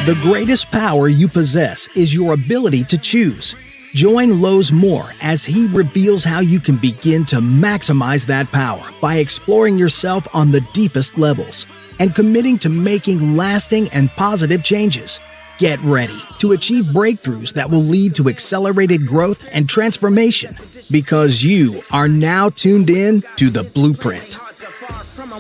The greatest power you possess is your ability to choose. Join Lowe's Moore as he reveals how you can begin to maximize that power by exploring yourself on the deepest levels and committing to making lasting and positive changes. Get ready to achieve breakthroughs that will lead to accelerated growth and transformation, because you are now tuned in to the Blueprint.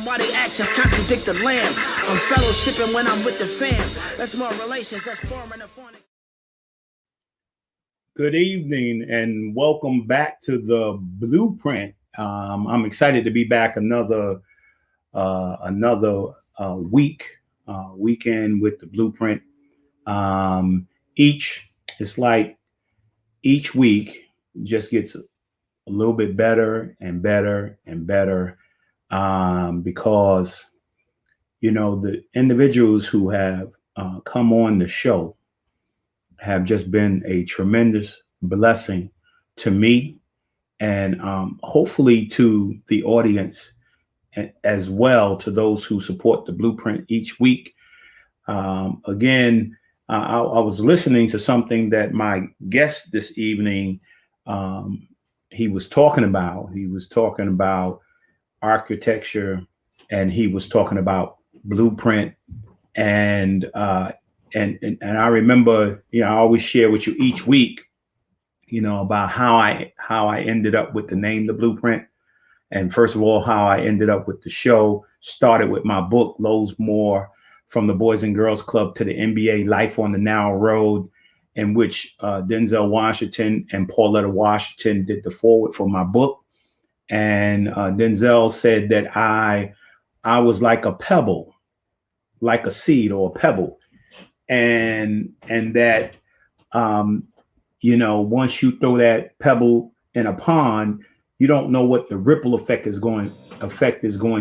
Why they actions contradict the lamb. I'm fellowshipping when I'm with the fam. That's more relations, that's foreign and foreign. Good evening and welcome back to the Blueprint. I'm excited to be back another weekend with the Blueprint. Each week just gets a little bit better and better and better, because the individuals who have come on the show have just been a tremendous blessing to me, and hopefully to the audience as well, to those who support the Blueprint each week. I was listening to something that my guest this evening, he was talking about architecture, and he was talking about Blueprint, and I remember, I always share with you each week, about how I ended up with the name The Blueprint. And first of all, how I ended up with the show started with my book, Lowe's Moore, From the Boys and Girls Club to the NBA, Life on the Narrow Road, in which Denzel Washington and Pauletta Washington did the foreword for my book. And Denzel said that I was like a pebble, like a seed or a pebble. And that, once you throw that pebble in a pond, you don't know what the ripple effect is going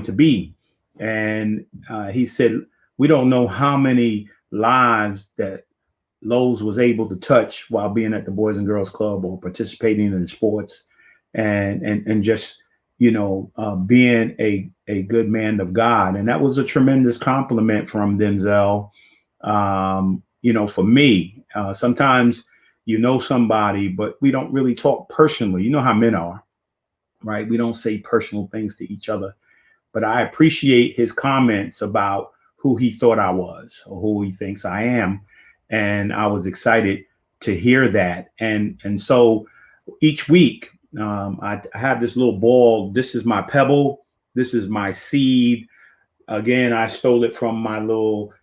to be. And he said, we don't know how many lives that Lowe's was able to touch while being at the Boys and Girls Club or participating in sports, and just, being a good man of God. And that was a tremendous compliment from Denzel. For me, sometimes somebody, but we don't really talk personally. You know how men are, right? We don't say personal things to each other. But I appreciate his comments about who he thought I was or who he thinks I am. And I was excited to hear that. And so each week, I have this little ball. This is my pebble. This is my seed. Again, I stole it from my little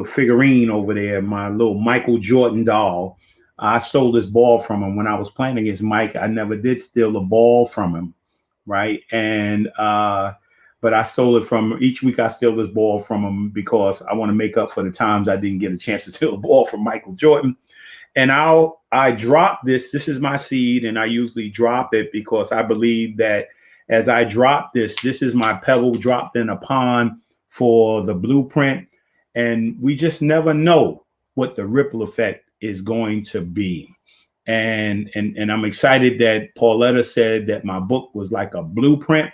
figurine over there, my little Michael Jordan doll. I stole this ball from him when I was playing against Mike. I never did steal a ball from him, right? And but I stole it from each week. I steal this ball from him because I want to make up for the times I didn't get a chance to steal a ball from Michael Jordan. And I drop this. This is my seed, and I usually drop it because I believe that as I drop this is my pebble dropped in a pond for the Blueprint. And we just never know what the ripple effect is going to be. And I'm excited that Pauletta said that my book was like a blueprint,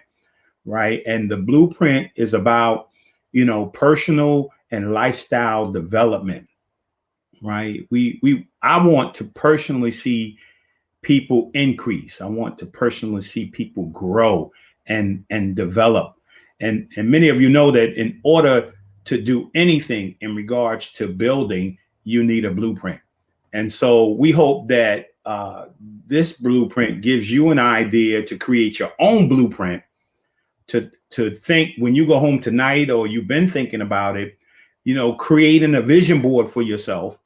right? And the Blueprint is about, personal and lifestyle development, right? I want to personally see people increase. I want to personally see people grow and develop. And many of you know that in order to do anything in regards to building, you need a blueprint. And so we hope that this blueprint gives you an idea to create your own blueprint, to think when you go home tonight, or you've been thinking about it, creating a vision board for yourself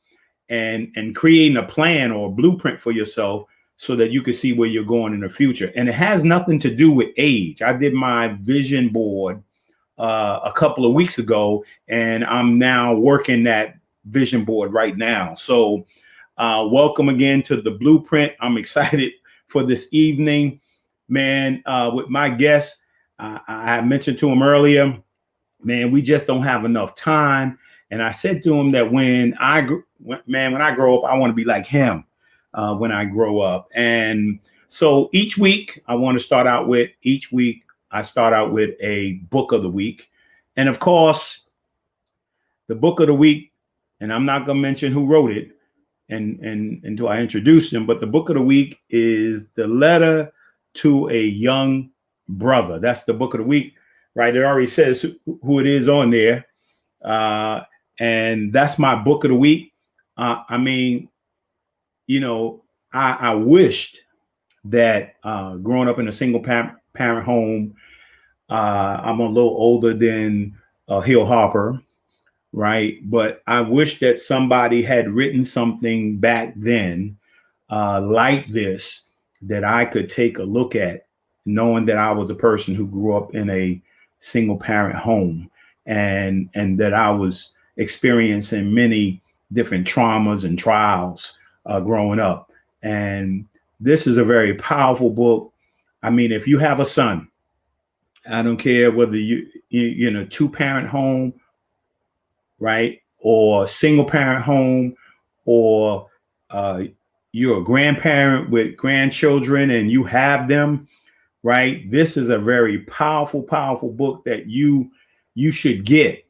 and creating a plan or a blueprint for yourself so that you can see where you're going in the future. And it has nothing to do with age. I did my vision board a couple of weeks ago, and I'm now working that vision board right now. So welcome again to the Blueprint. I'm excited for this evening, man, with my guest. I mentioned to him earlier, man, we just don't have enough time. And I said to him that when I grow up, I want to be like him when I grow up. And so each week I start out with a book of the week. And of course, the book of the week and I'm not going to mention who wrote it and until I introduce him, but the book of the week is The Letter to a Young Brother. That's the book of the week, right? It already says who it is on there. And that's my book of the week. I mean, you know, I wished that growing up in a single parent home, I'm a little older than Hill Harper, right? But I wish that somebody had written something back then like this that I could take a look at, knowing that I was a person who grew up in a single parent home and that I was experiencing many different traumas and trials growing up. And this is a very powerful book. I mean, if you have a son, I don't care whether you in a 2-parent home, right, or single parent home, or you're a grandparent with grandchildren and you have them, right? This is a very powerful, powerful book that you should get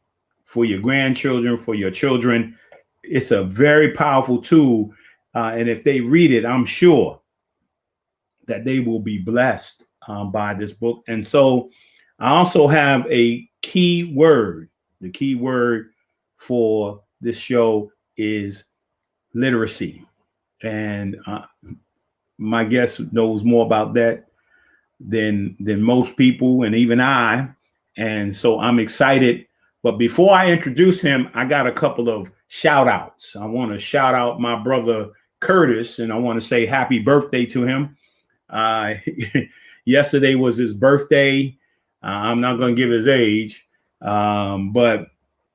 for your grandchildren, for your children. It's a very powerful tool. And if they read it, I'm sure that they will be blessed by this book. And so I also have a key word. The key word for this show is literacy. And my guest knows more about that than most people, and even I. And so I'm excited. But before I introduce him, I got a couple of shout outs. I want to shout out my brother Curtis, and I want to say happy birthday to him. Yesterday was his birthday. I'm not going to give his age, but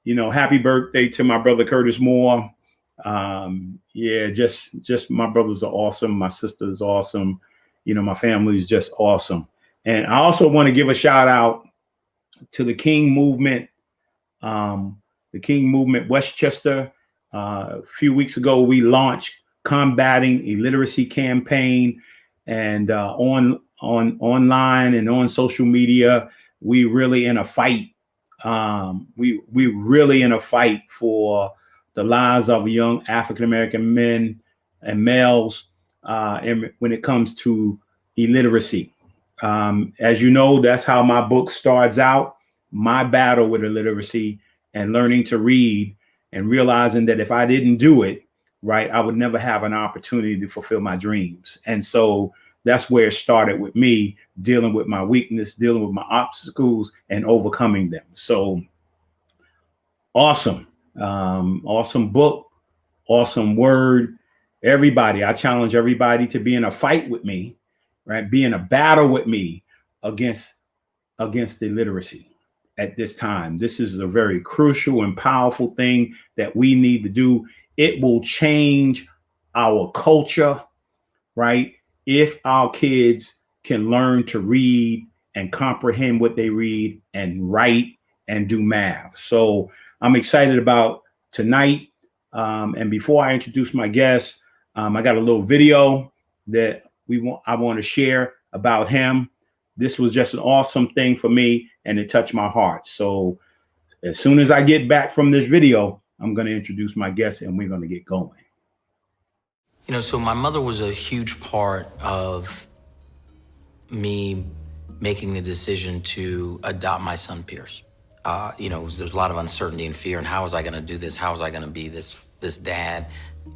happy birthday to my brother Curtis Moore. Yeah, just my brothers are awesome. My sister is awesome. My family is just awesome. And I also want to give a shout out to the King Movement. The King Movement Westchester. A few weeks ago, we launched Combating Illiteracy campaign, and online and on social media, we really in a fight. We really in a fight for the lives of young African-American men and males, and when it comes to illiteracy. As you know, that's how my book starts out, my battle with illiteracy and learning to read and realizing that if I didn't do it, right, I would never have an opportunity to fulfill my dreams. And so that's where it started with me, dealing with my weakness, dealing with my obstacles and overcoming them. So awesome. Awesome book, awesome word. Everybody, I challenge everybody to be in a fight with me, right? Be in a battle with me against illiteracy at this time. This is a very crucial and powerful thing that we need to do. It will change our culture, right? If our kids can learn to read and comprehend what they read and write and do math. So I'm excited about tonight. And before I introduce my guest, I got a little video that I want to share about him. This was just an awesome thing for me, and it touched my heart. So as soon as I get back from this video, I'm going to introduce my guest and we're going to get going. So my mother was a huge part of me making the decision to adopt my son, Pierce. There's a lot of uncertainty and fear, and how was I going to do this? How was I going to be this dad?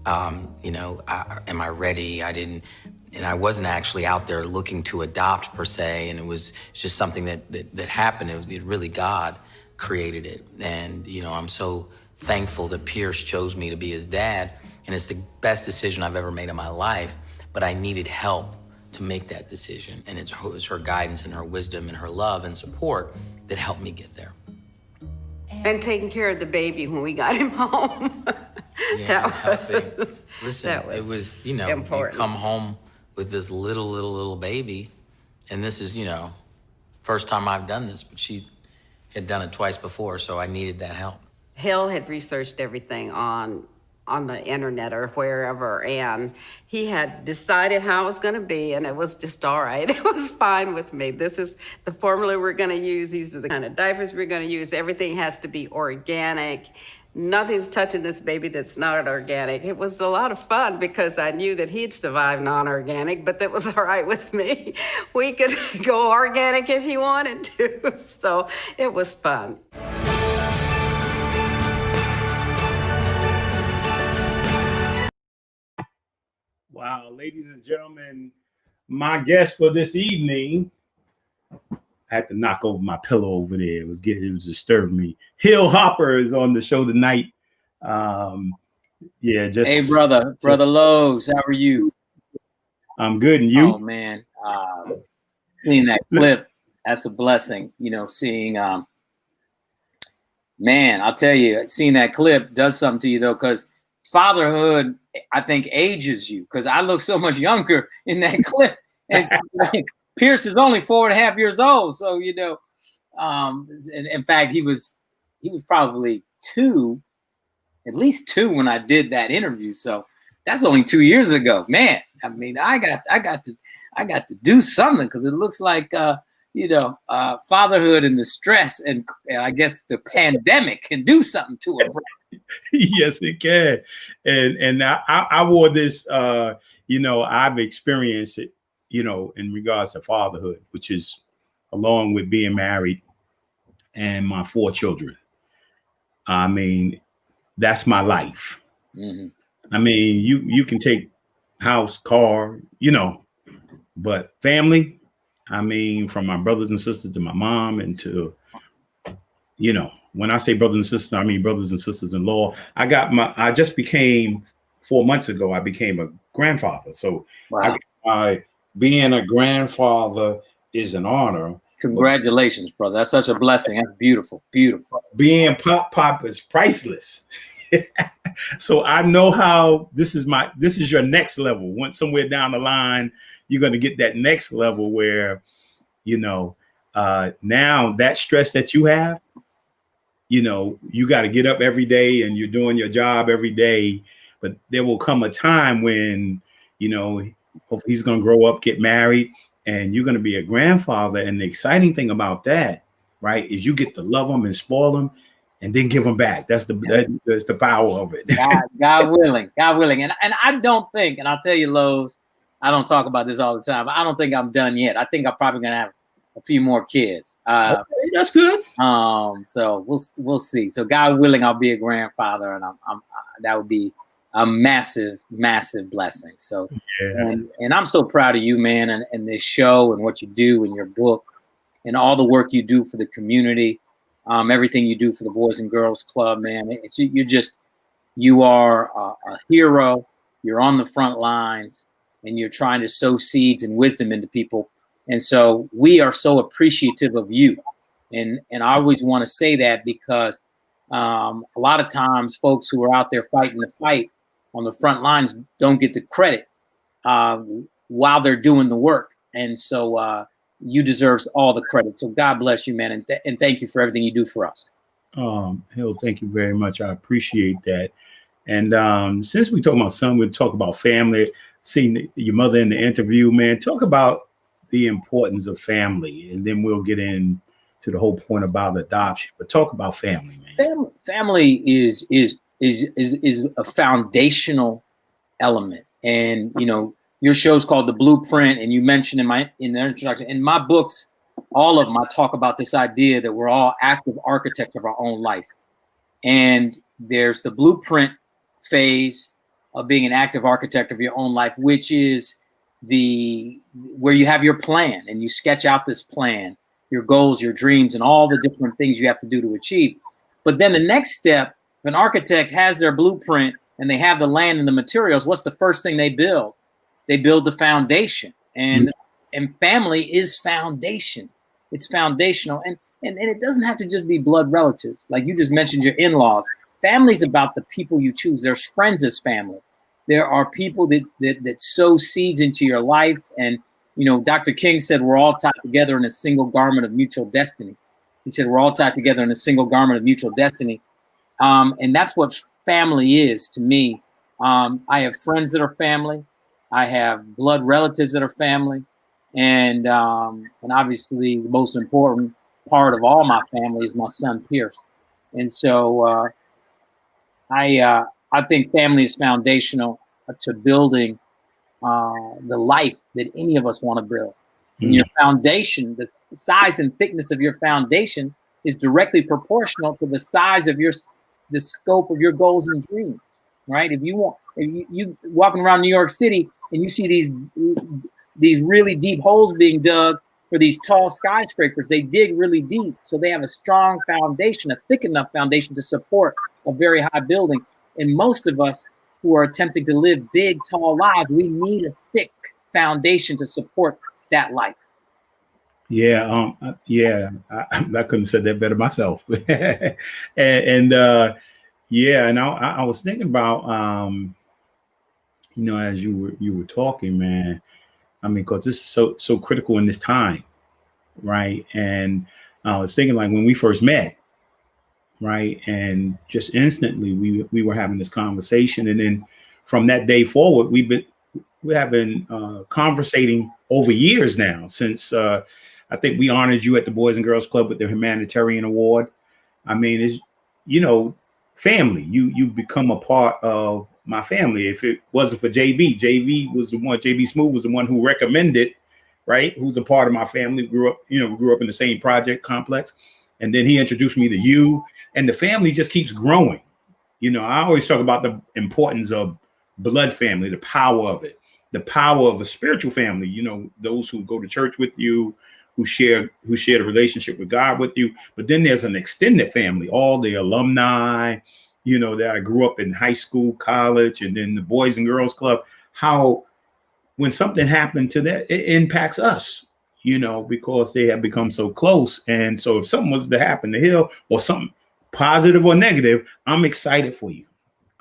Am I ready? I wasn't actually out there looking to adopt per se, and it's just something that happened. It really God created it, and I'm so thankful that Pierce chose me to be his dad, and it's the best decision I've ever made in my life. But I needed help to make that decision, and it was her guidance and her wisdom and her love and support that helped me get there. And taking care of the baby when we got him home. Listen, it was important. You come home with this little baby, and this is first time I've done this, but she had done it twice before, so I needed that help. Hill had researched everything on the internet or wherever, and he had decided how it was going to be, and it was just all right. It was fine with me. This is the formula we're going to use. These are the kind of diapers we're going to use. Everything has to be organic. nothing's touching this baby that's not organic. It was a lot of fun because I knew that he'd survive non-organic, but that was all right with me. We could go organic if he wanted to. So it was fun. Wow, ladies and gentlemen, my guest for this evening. I had to knock over my pillow over there. It was disturbing me. Hill Harper is on the show tonight. Hey, brother Lowe's, how are you? I'm good, and you? Oh man, seeing that clip, that's a blessing. You know, seeing, man, I'll tell you, seeing that clip does something to you though, because fatherhood, I think, ages you. Because I look so much younger in that clip, and Pierce is only 4.5 years old. So you know, in fact, he was probably at least two when I did that interview. So that's only 2 years ago, man. I mean, I got to do something because it looks like fatherhood and the stress and I guess the pandemic can do something to it. Yes, it can. And I wore this. I've experienced it. In regards to fatherhood, which is along with being married and my 4 children. I mean, that's my life. Mm-hmm. I mean, you can take house, car, but family, I mean, from my brothers and sisters to my mom and to, when I say brothers and sisters, I mean brothers and sisters-in-law. I just became 4 months ago, I became a grandfather. So wow. Being a grandfather is an honor. Congratulations, brother. That's such a blessing. That's beautiful. Beautiful. Being pop is priceless. So I know how this is your next level. Once somewhere down the line, you're going to get that next level where, now that stress that you have, you got to get up every day and you're doing your job every day. But there will come a time when, hopefully he's going to grow up, get married, and you're going to be a grandfather. And the exciting thing about that, right, is you get to love them and spoil them and then give them back. That's the power of it. God willing. And I don't think, and I'll tell you, Lowe's, I don't talk about this all the time, but I don't think I'm done yet. I think I'm probably going to have a few more kids. Okay, that's good. So we'll see. So God willing, I'll be a grandfather, and that would be a massive, massive blessing. So, yeah. And I'm so proud of you, man, and this show and what you do in your book and all the work you do for the community, everything you do for the Boys and Girls Club, man. You are a hero. You're on the front lines and you're trying to sow seeds and wisdom into people. And so we are so appreciative of you. And I always want to say that because a lot of times folks who are out there fighting the fight on the front lines don't get the credit while they're doing the work. And so you deserve all the credit. So God bless you, man. And thank you for everything you do for us. Hill, thank you very much. I appreciate that. And since we talk about son, we'll talk about family. Seeing your mother in the interview, man, talk about the importance of family. And then we'll get in to the whole point about adoption, but talk about family, man. Family is a foundational element. And, your show's called The BluePrint, and you mentioned in the introduction, in my books, all of them, I talk about this idea that we're all active architects of our own life. And there's the blueprint phase of being an active architect of your own life, which is where you have your plan and you sketch out this plan, your goals, your dreams, and all the different things you have to do to achieve. But then the next step, if an architect has their blueprint and they have the land and the materials, what's the first thing they build? They build the foundation, and family is foundation. It's foundational, and it doesn't have to just be blood relatives. Like you just mentioned, your in-laws. Family's about the people you choose. There's friends as family. There are people that sow seeds into your life, and Dr. King said we're all tied together in a single garment of mutual destiny. He said we're all tied together in a single garment of mutual destiny, and that's what family is to me. I have friends that are family. I have blood relatives that are family, and obviously the most important part of all my family is my son Pierce. And so I think family is foundational to building the life that any of us want to build. And your foundation, the size and thickness of your foundation is directly proportional to the size of the scope of your goals and dreams, right? If you walking around New York City and you see these really deep holes being dug for these tall skyscrapers, they dig really deep. So they have a strong foundation, a thick enough foundation to support a very high building. And most of us who are attempting to live big, tall lives, we need a thick foundation to support that life. Yeah, I couldn't have said that better myself. and yeah, and I was thinking about as you were talking, man. I mean, because this is so critical in this time, right? And I was thinking, like, when we first met, right, and just instantly we were having this conversation, and then from that day forward, we have been conversating over years now, since I think we honored you at the Boys and Girls Club with the humanitarian award. I mean, it's family. You become a part of my family. If it wasn't for JB was the one. JB Smooth was the one who recommended, right? Who's a part of my family. Grew up in the same project complex, and then he introduced me to you, and the family just keeps growing. I always talk about the importance of blood family, the power of it, the power of a spiritual family. Those who go to church with you, who share the relationship with God with you. But then there's an extended family, all the alumni, that I grew up in high school, college, and then the Boys and Girls Club. How when something happened to that, it impacts us, because they have become so close. And so if something was to happen to Hill, or something positive or negative, I'm excited for you.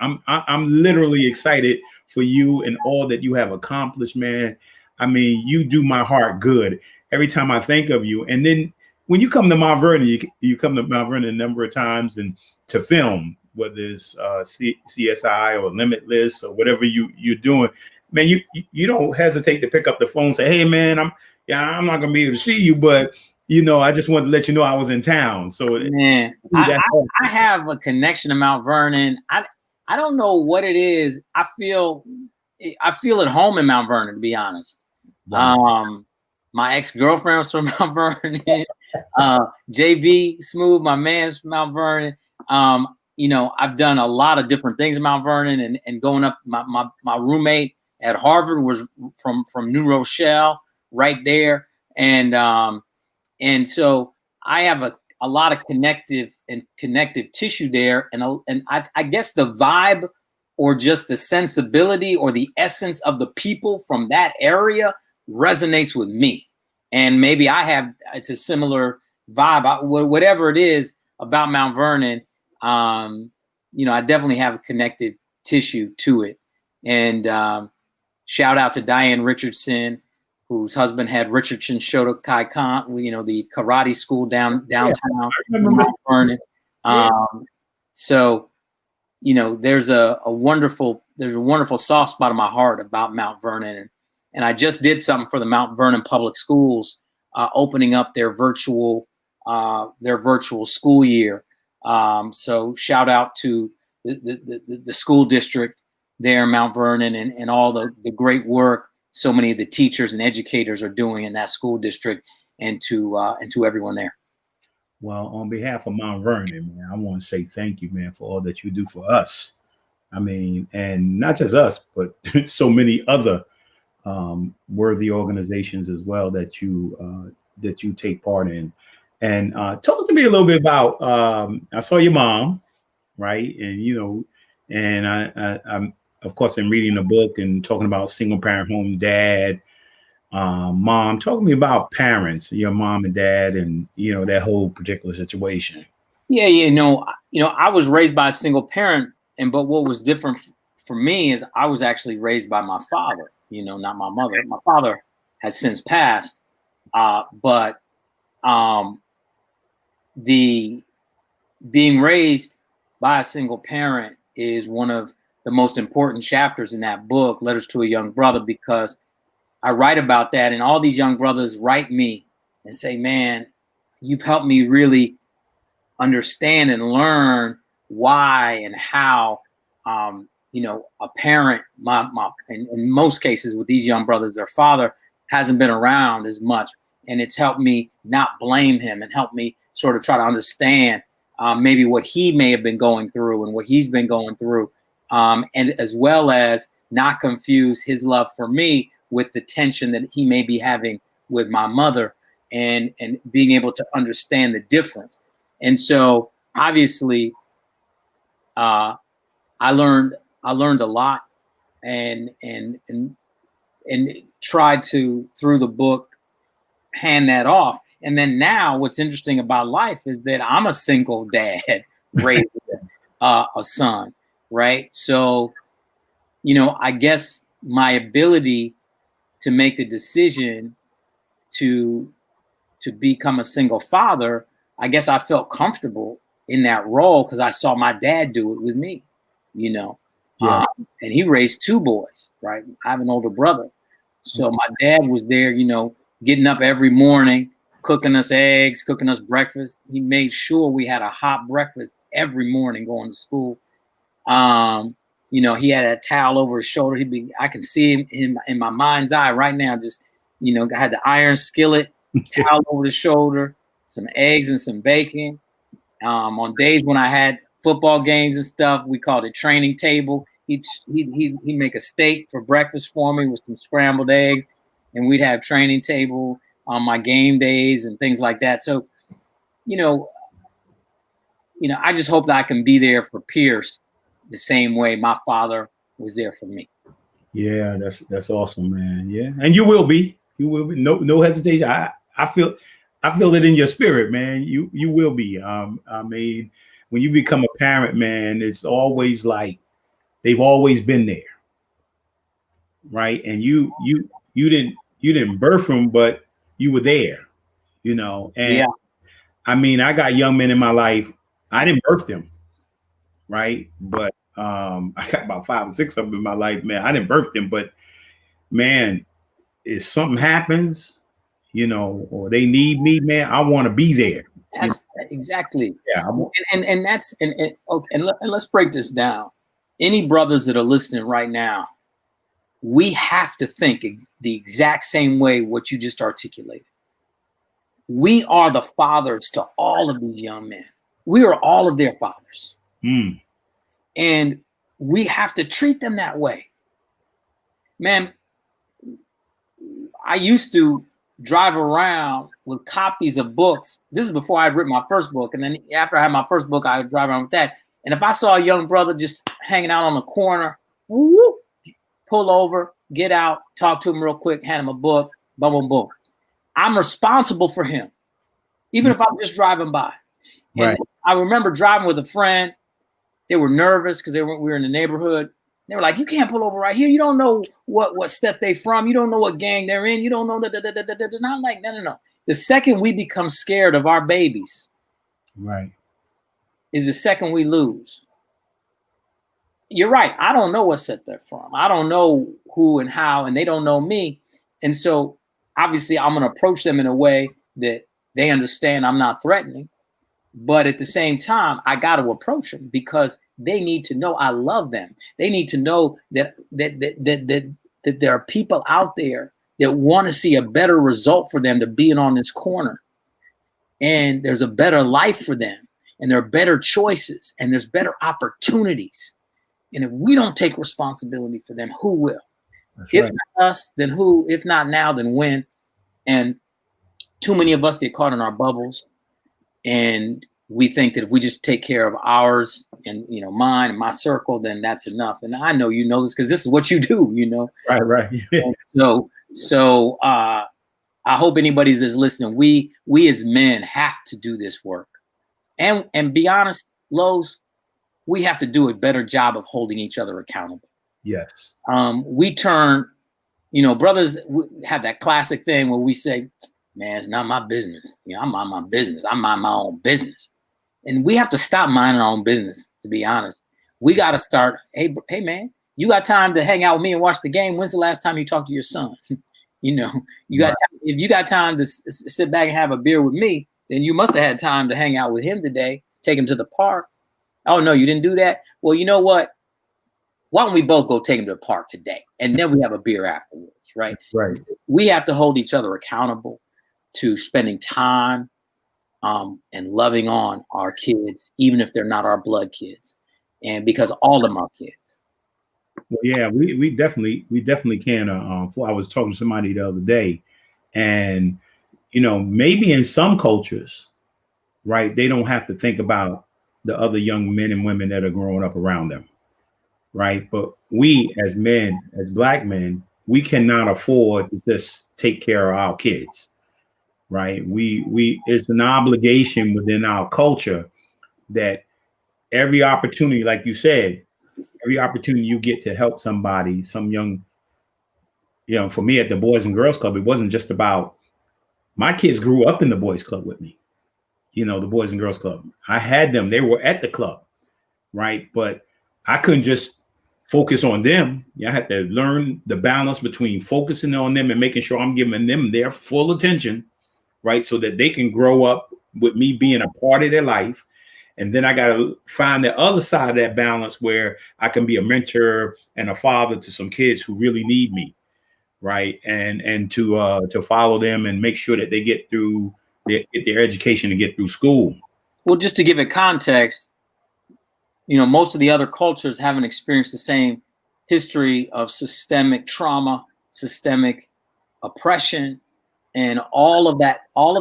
I'm literally excited for you and all that you have accomplished, man. I mean, you do my heart good every time I think of you. And then when you come to Mount Vernon, you come to Mount Vernon a number of times and to film, whether it's CSI or Limitless or whatever you're doing, man, you don't hesitate to pick up the phone and say, hey, man, I'm not gonna be able to see you, but I just wanted to let you know I was in town. So man, I have a connection to Mount Vernon. I don't know what it is. I feel at home in Mount Vernon, to be honest. Wow. My ex-girlfriend was from Mount Vernon. JB Smooth, my man's from Mount Vernon. I've done a lot of different things in Mount Vernon, and going up. My roommate at Harvard was from New Rochelle, right there, and so I have a lot of connective tissue there, and I guess the vibe, or just the sensibility, or the essence of the people from that area resonates with me. And maybe it's a similar vibe. Whatever it is about Mount Vernon, I definitely have a connective tissue to it. And shout out to Diane Richardson, whose husband had Richardson Shotokai Khan, the karate school downtown Mount Vernon. So, there's a wonderful soft spot in my heart about Mount Vernon. And I just did something for the Mount Vernon Public Schools, opening up their virtual school year. So shout out to the school district there in Mount Vernon, and all the great work so many of the teachers and educators are doing in that school district, and to everyone there. Well, on behalf of Mount Vernon, man, I want to say thank you, man, for all that you do for us. I mean, and not just us, but so many other worthy organizations as well that you take part in. And talk to me a little bit about. I saw your mom, right? And and I'm of course I'm reading the book and talking about single parent home dad, mom. Talk to me about parents, your mom and dad, and that whole particular situation. Yeah, I was raised by a single parent, but what was different for me is I was actually raised by my father. Not my mother. My father has since passed, but the being raised by a single parent is one of the most important chapters in that book, Letters to a Young Brother, because I write about that, and all these young brothers write me and say, man, you've helped me really understand and learn why and how, you know, a parent, in most cases with these young brothers, their father hasn't been around as much. And it's helped me not blame him and help me sort of try to understand maybe what he may have been going through and what he's been going through. And as well as not confuse his love for me with the tension that he may be having with my mother, and being able to understand the difference. And so obviously I learned a lot, and tried to, through the book, hand that off. And then now what's interesting about life is that I'm a single dad raising a son, right? So, you know, I guess my ability to make the decision to become a single father, I guess I felt comfortable in that role because I saw my dad do it with me, you know. Yeah. And he raised 2 boys, right? I have an older brother. So my dad was there, you know, getting up every morning, cooking us eggs, cooking us breakfast. He made sure we had a hot breakfast every morning going to school. You know, he had a towel over his shoulder. I can see him in my mind's eye right now. Just, you know, I had the iron skillet, towel over the shoulder, some eggs and some bacon. On days when I had football games and stuff, we called it training table. He'd make a steak for breakfast for me with some scrambled eggs, and we'd have training table on my game days and things like that. So, you know, I just hope that I can be there for Pierce the same way my father was there for me. Yeah, that's awesome, man. Yeah, and you will be. You will be. No hesitation. I feel it in your spirit, man. You will be. I mean, when you become a parent, man, it's always like they've always been there, right? And you didn't birth them, but you were there, you know. And yeah. I mean, I got young men in my life. I didn't birth them, right? But I got about 5 or 6 of them in my life, man. I didn't birth them, but man, if something happens, you know, or they need me, man, I want to be there. That's exactly. Yeah. And that's okay. And let's break this down. Any brothers that are listening right now, we have to think the exact same way what you just articulated. We are the fathers to all of these young men. We are all of their fathers. Mm. And we have to treat them that way. Man, I used to drive around with copies of books. This is before I had written my first book. And then after I had my first book, I would drive around with that. And if I saw a young brother just hanging out on the corner, whoop, pull over, get out, talk to him real quick, hand him a book, boom, boom, boom. I'm responsible for him, even if I'm just driving by. And right. I remember driving with a friend. They were nervous because we were in the neighborhood. They were like, "You can't pull over right here. You don't know what step they from. You don't know what gang they're in. You don't know that." And I'm like, no. The second we become scared of our babies, right, is the second we lose. You're right. I don't know what set they're from. I don't know who and how, and they don't know me. And so obviously I'm going to approach them in a way that they understand I'm not threatening. But at the same time, I got to approach them because they need to know I love them. They need to know that there are people out there that want to see a better result for them to being on this corner. And there's a better life for them. And there are better choices. And there's better opportunities. And if we don't take responsibility for them, who will? That's if right. not us, then who? If not now, then when? And too many of us get caught in our bubbles. And we think that if we just take care of ours and, you know, mine and my circle, then that's enough. And I know you know this because this is what you do, you know. Right. So I hope anybody that's listening, we as men have to do this work. And be honest, Lowe's, we have to do a better job of holding each other accountable. Yes. We turn, you know, brothers have that classic thing where we say, man, it's not my business. You know, I mind my business. I mind my own business. And we have to stop minding our own business, to be honest. We got to start, hey, man, you got time to hang out with me and watch the game. When's the last time you talked to your son? You know, you got time, if you got time to sit back and have a beer with me, then you must have had time to hang out with him today, take him to the park. Oh, no, you didn't do that? Well, you know what? Why don't we both go take him to the park today? And then we have a beer afterwards, right? Right. We have to hold each other accountable to spending time and loving on our kids, even if they're not our blood kids. And because all of them are kids. Well, yeah, we definitely can. I was talking to somebody the other day, and maybe in some cultures, right, they don't have to think about the other young men and women that are growing up around them, right? But we as men, as black men, we cannot afford to just take care of our kids, right? We it's an obligation within our culture that every opportunity, like you said, every opportunity you get to help somebody, some young, for me at the Boys and Girls Club, it wasn't just about my kids grew up in the Boys Club with me, the Boys and Girls Club. I had them, they were at the club, right? But I couldn't just focus on them. I had to learn the balance between focusing on them and making sure I'm giving them their full attention, right? So that they can grow up with me being a part of their life. And then I got to find the other side of that balance where I can be a mentor and a father to some kids who really need me, right? And to follow them and make sure that they get through get their education and get through school. Well, just to give it context, most of the other cultures haven't experienced the same history of systemic trauma, systemic oppression, and all of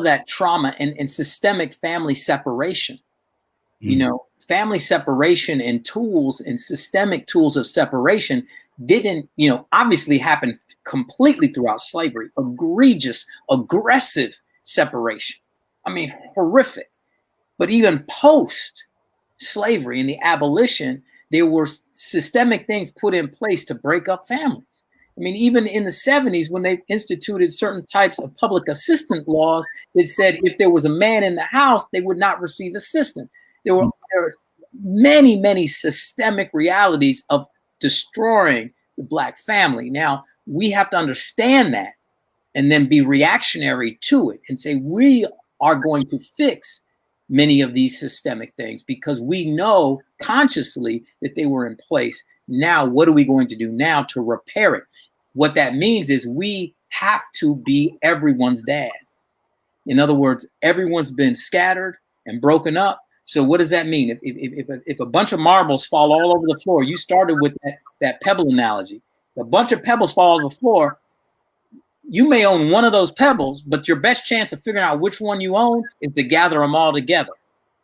that trauma and systemic family separation. Family separation and tools and systemic tools of separation didn't, obviously happen completely throughout slavery. Egregious, aggressive separation. I mean, horrific. But even post slavery and the abolition, there were systemic things put in place to break up families. I mean, even in the 70s, when they instituted certain types of public assistance laws, it said if there was a man in the house, they would not receive assistance. There were many, many systemic realities of destroying the Black family. Now, we have to understand that and then be reactionary to it and say we are going to fix many of these systemic things because we know consciously that they were in place. Now, what are we going to do now to repair it? What that means is we have to be everyone's dad. In other words, everyone's been scattered and broken up. So what does that mean? If a bunch of marbles fall all over the floor, you started with that pebble analogy. If a bunch of pebbles fall on the floor, you may own one of those pebbles, but your best chance of figuring out which one you own is to gather them all together,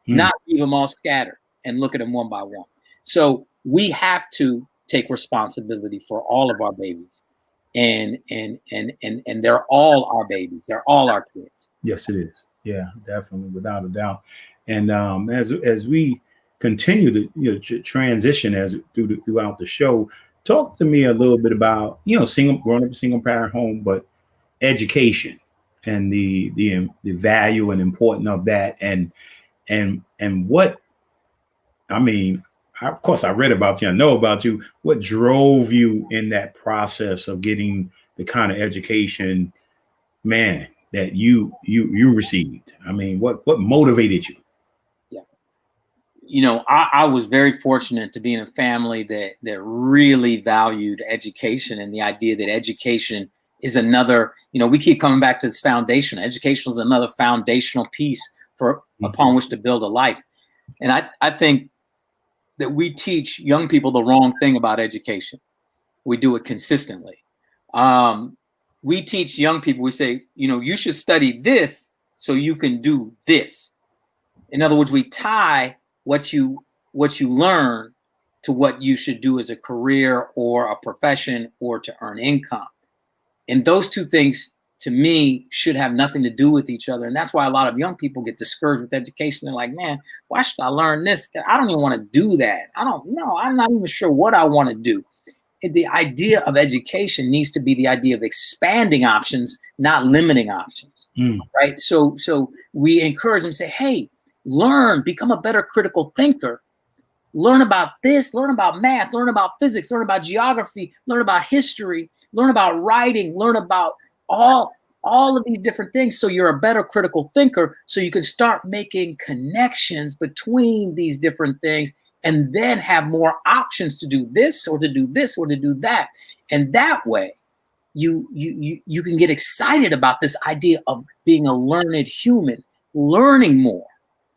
not leave them all scattered and look at them one by one. So we have to take responsibility for all of our babies, and they're all our babies. They're all our kids. Yes, it is. Yeah, definitely, without a doubt. And as we continue to transition throughout the show, talk to me a little bit about growing up a single parent home, but education and the value and importance of that, and what I mean. Of course, I read about you. I know about you. What drove you in that process of getting the kind of education, man, that you received? I mean, what motivated you? I was very fortunate to be in a family that really valued education and the idea that education is another, we keep coming back to this foundation. Education is another foundational piece upon which to build a life. And I think that we teach young people the wrong thing about education. We do it consistently. We teach young people, we say, you should study this so you can do this. In other words, we tie what you learn to what you should do as a career or a profession or to earn income. And those two things, to me, should have nothing to do with each other. And that's why a lot of young people get discouraged with education. They're like, man, why should I learn this? I don't even want to do that. I don't know. I'm not even sure what I want to do. And the idea of education needs to be the idea of expanding options, not limiting options, right? So we encourage them to say, hey, learn, become a better critical thinker. Learn about this, learn about math, learn about physics, learn about geography, learn about history, learn about writing, learn about all of these different things so you're a better critical thinker, so you can start making connections between these different things and then have more options to do this or to do this or to do that. And that way you can get excited about this idea of being a learned human, learning more,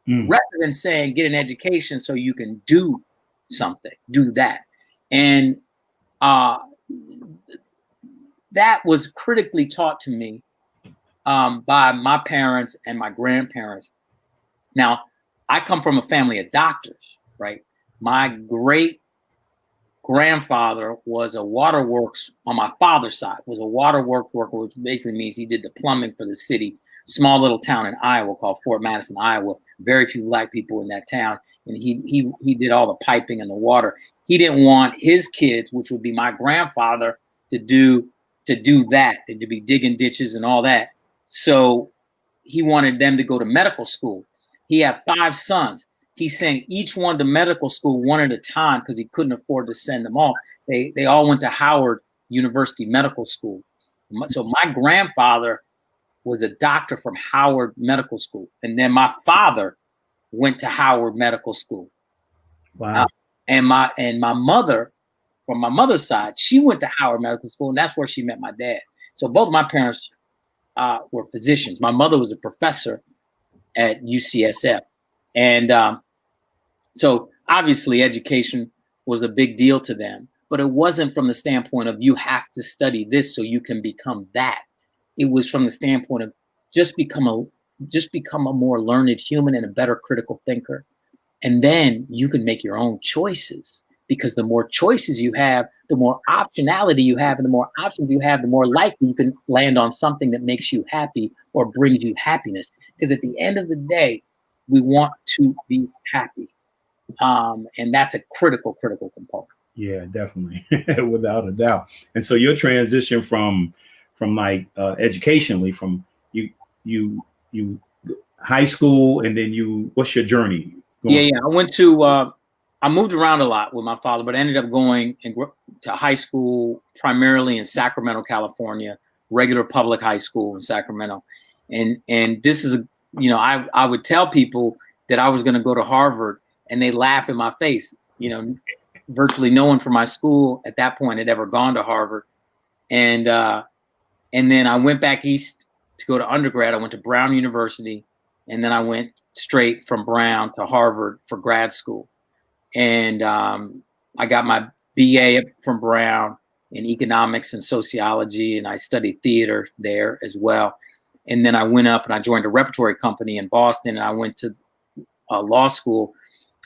rather than saying get an education so you can do something, do that. And that was critically taught to me by my parents and my grandparents. Now, I come from a family of doctors, right? My great grandfather was a waterworks on my father's side, was a waterworks worker, which basically means he did the plumbing for the city, small little town in Iowa called Fort Madison, Iowa. Very few black people in that town. And he did all the piping and the water. He didn't want his kids, which would be my grandfather, to do that and to be digging ditches and all that. So he wanted them to go to medical school. He had 5 sons. He sent each one to medical school one at a time because he couldn't afford to send them all. They all went to Howard University Medical School. So my grandfather was a doctor from Howard Medical School. And then my father went to Howard Medical School. Wow. And my mother, from my mother's side, she went to Howard Medical School, and that's where she met my dad. So both of my parents were physicians. My mother was a professor at UCSF. And so obviously education was a big deal to them, but it wasn't from the standpoint of you have to study this so you can become that. It was from the standpoint of just become a more learned human and a better critical thinker. And then you can make your own choices, because the more choices you have, the more optionality you have, and the more options you have, the more likely you can land on something that makes you happy or brings you happiness. Because at the end of the day, we want to be happy. And that's a critical component. Yeah, definitely. Without a doubt. And so your transition from like educationally, from you high school, and then what's your journey? Yeah. I moved around a lot with my father, but I ended up going to high school primarily in Sacramento, California, regular public high school in Sacramento. And this is, I would tell people that I was going to go to Harvard, and they laugh in my face. Virtually no one from my school at that point had ever gone to Harvard. And then I went back east to go to undergrad. I went to Brown University, and then I went straight from Brown to Harvard for grad school. And I got my BA from Brown in economics and sociology, and I studied theater there as well. And then I went up and I joined a repertory company in Boston, and I went to law school.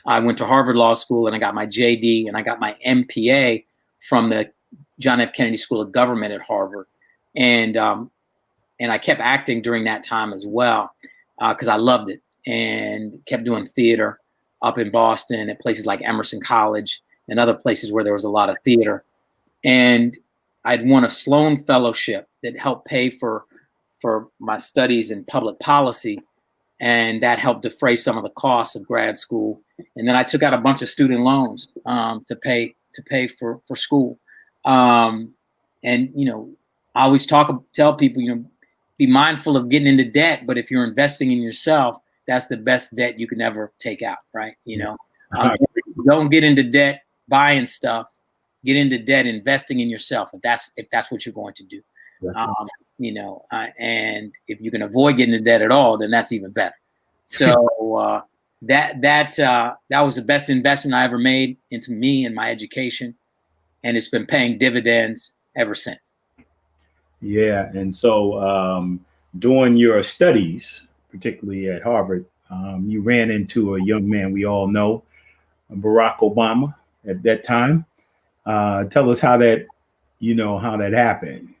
I went to Harvard Law School, and I got my JD, and I got my MPA from the John F. Kennedy School of Government at Harvard. And I kept acting during that time as well, because I loved it, and kept doing theater up in Boston at places like Emerson College and other places where there was a lot of theater. And I'd won a Sloan Fellowship that helped pay for my studies in public policy. And that helped defray some of the costs of grad school. And then I took out a bunch of student loans to pay for school. And, I always tell people, be mindful of getting into debt, but if you're investing in yourself, that's the best debt you can ever take out, right? Don't get into debt buying stuff. Get into debt investing in yourself, if that's what you're going to do. And if you can avoid getting into debt at all, then that's even better. So that was the best investment I ever made into me and my education, and it's been paying dividends ever since. Yeah, and so during your studies, particularly at Harvard, you ran into a young man we all know, Barack Obama, at that time. Tell us how that happened.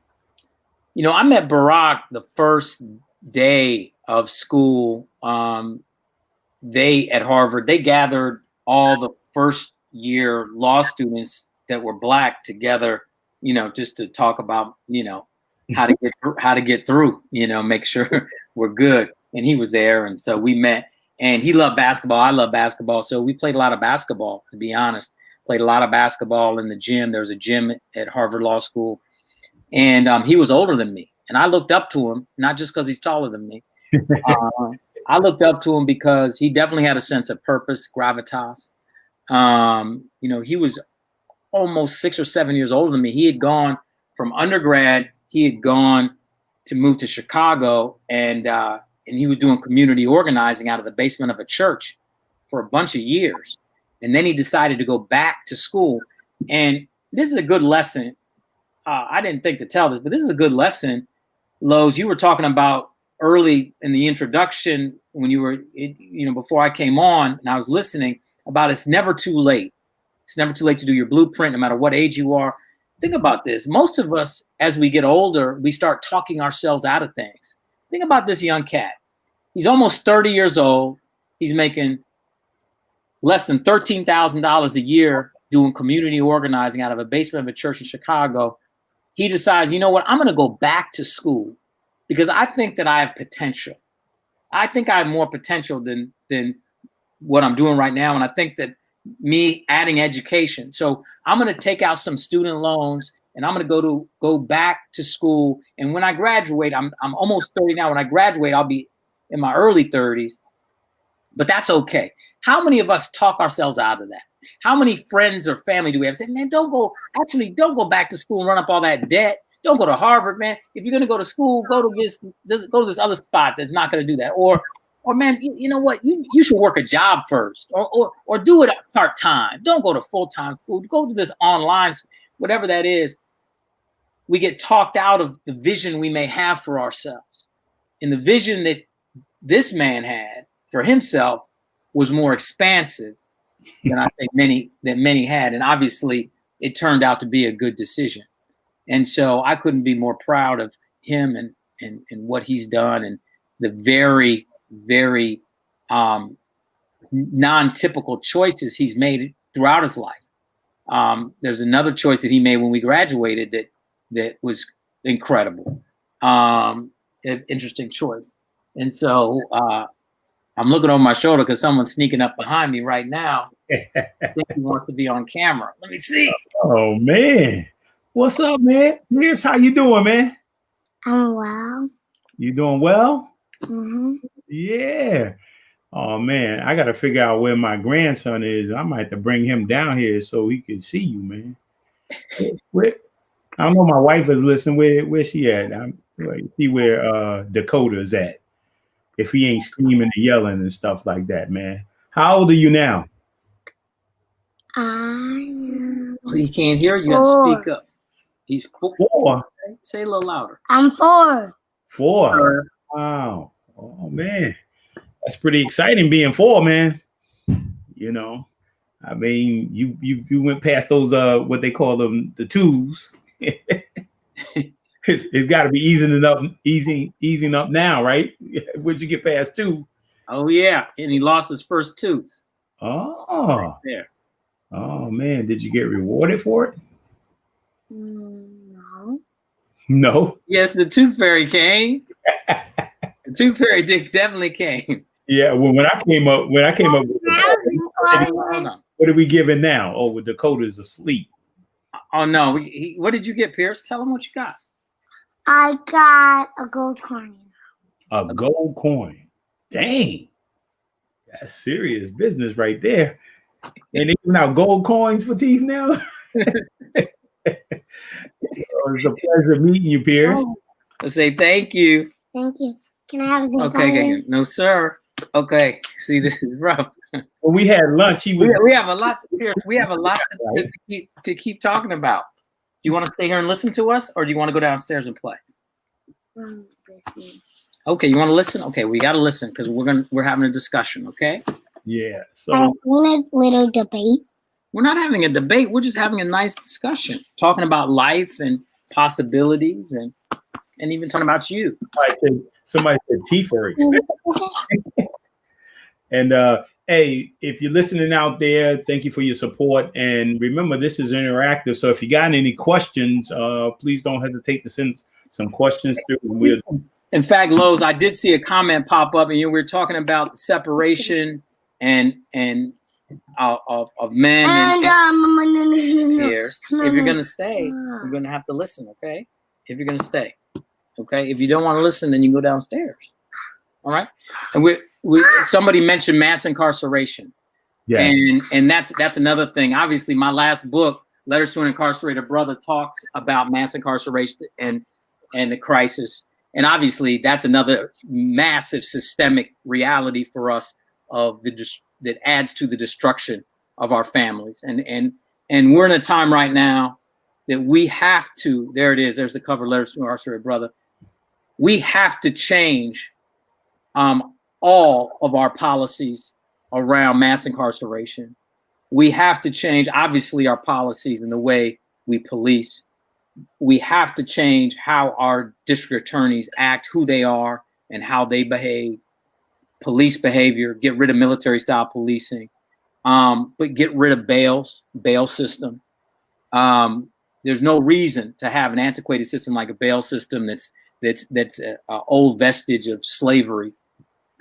I met Barack the first day of school. At Harvard, they gathered all the first year law students that were Black together, just to talk about, how to get through, make sure we're good. And he was there. And so we met, and he loved basketball. I love basketball. So we played a lot of basketball, to be honest. Played a lot of basketball in the gym. There was a gym at Harvard Law School. And he was older than me. And I looked up to him, not just because he's taller than me. I looked up to him because he definitely had a sense of purpose, gravitas. You know, he was almost 6 or 7 years older than me. He had gone from undergrad. He had gone to move to Chicago, and he was doing community organizing out of the basement of a church for a bunch of years. And then he decided to go back to school. And this is a good lesson. I didn't think to tell this, but this is a good lesson. Lowe's, you were talking about early in the introduction when you were, you know, before I came on and I was listening about it's never too late. It's never too late to do your blueprint, no matter what age you are. Think about this. Most of us, as we get older, we start talking ourselves out of things. Think about this young cat. He's almost 30 years old. He's making less than $13,000 a year doing community organizing out of a basement of a church in Chicago. He decides, you know what, I'm going to go back to school because I think that I have potential. I think I have more potential than what I'm doing right now. And I think that me adding education. So I'm going to take out some student loans and I'm going to go back to school. And when I graduate, I'm almost 30 now. When I graduate, I'll be in my early 30s. But that's okay. How many of us talk ourselves out of that? How many friends or family do we have say, man, don't go back to school and run up all that debt. Don't go to Harvard, man. If you're going to go to school, go to this other spot that's not going to do that. Or man, you know what? You should work a job first or do it part-time. Don't go to full-time school. Go to this online, whatever that is. We get talked out of the vision we may have for ourselves. And the vision that this man had for himself was more expansive than I think many had. And obviously it turned out to be a good decision. And so I couldn't be more proud of him and what he's done and the very, very non-typical choices he's made throughout his life. There's another choice that he made when we graduated that was incredible. An interesting choice. And so I'm looking over my shoulder because someone's sneaking up behind me right now. I think he wants to be on camera. Let me see. Oh, man. What's up, man? Here's how you doing, man? I'm well. You doing well? Mm-hmm. Yeah. Oh, man. I got to figure out where my grandson is. I might have to bring him down here so he can see you, man. I don't know. My wife is listening. Where's she at? See where Dakota's at. If he ain't screaming and yelling and stuff like that, man. How old are you now? He can't hear you. You got to speak up. He's 4. Say a little louder. I'm 4. 4. Wow. Oh, man. That's pretty exciting being 4, man. You know, I mean, you went past those, what they call them, the 2s. It's got to be easing up now, right? Would you get past 2? Oh, yeah. And he lost his first tooth. Oh. Right there. Oh, man. Did you get rewarded for it? No. No? Yes, the tooth fairy came. The tooth fairy definitely came. Yeah, well, when I came up with what are we giving now? Oh, with Dakota's asleep. Oh, no. What did you get, Pierce? Tell him what you got. I got a gold coin. A gold coin. Dang. That's serious business right there. And they giving out gold coins for teeth now? It's a pleasure meeting you, Pierce. Let's say thank you. Thank you. Can I have some? Okay. No, sir. Okay. See, this is rough. When we had lunch, we have a lot. We have a lot to keep talking about. Do you want to stay here and listen to us, or do you want to go downstairs and play? Listen. Okay, you want to listen? Okay, we got to listen because we're having a discussion. Okay. Yeah. So want a little debate? We're not having a debate. We're just having a nice discussion, talking about life and possibilities, and even talking about you. Somebody said teeth are expensive. And hey, if you're listening out there, thank you for your support. And remember, this is interactive. So if you got any questions, please don't hesitate to send some questions through. In fact, Lowe's, I did see a comment pop up, and we were talking about separation and of men and peers. If you're gonna stay, you're gonna have to listen, okay? If you're gonna stay, okay. If you don't want to listen, then you go downstairs. All right. And somebody mentioned mass incarceration. Yeah. And that's another thing. Obviously, my last book, Letters to an Incarcerated Brother, talks about mass incarceration and the crisis. And obviously, that's another massive systemic reality for us of that adds to the destruction of our families. And we're in a time right now that we have to. There it is. There's the cover, Letters to an Incarcerated Brother. We have to change all of our policies around mass incarceration. We have to change, obviously, our policies and the way we police. We have to change how our district attorneys act, who they are, and how they behave. Police behavior, get rid of military-style policing, but get rid of bail system. There's no reason to have an antiquated system like a bail system that's an old vestige of slavery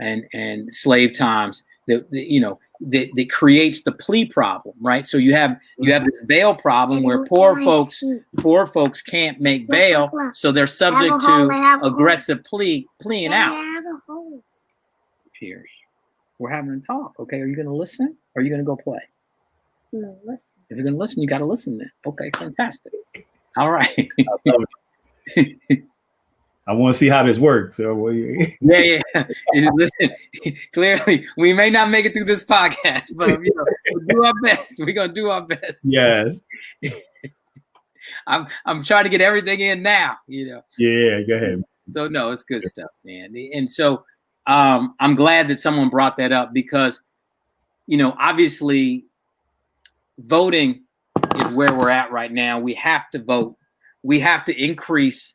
and slave times that creates the plea problem, right? So you have this bail problem where poor folks can't make bail, so they're subject to aggressive pleading out. Pierce, we're having a talk. Okay, are you going to listen? Or are you going to go play? No, listen. If you're going to listen, you got to listen then. Okay, fantastic. All right. I want to see how this works. So, yeah. Clearly, we may not make it through this podcast, but we'll do our best. We're gonna do our best. Yes. I'm trying to get everything in now. Yeah, go ahead. So no, it's good stuff, man. And so I'm glad that someone brought that up because, obviously, voting is where we're at right now. We have to vote. We have to increase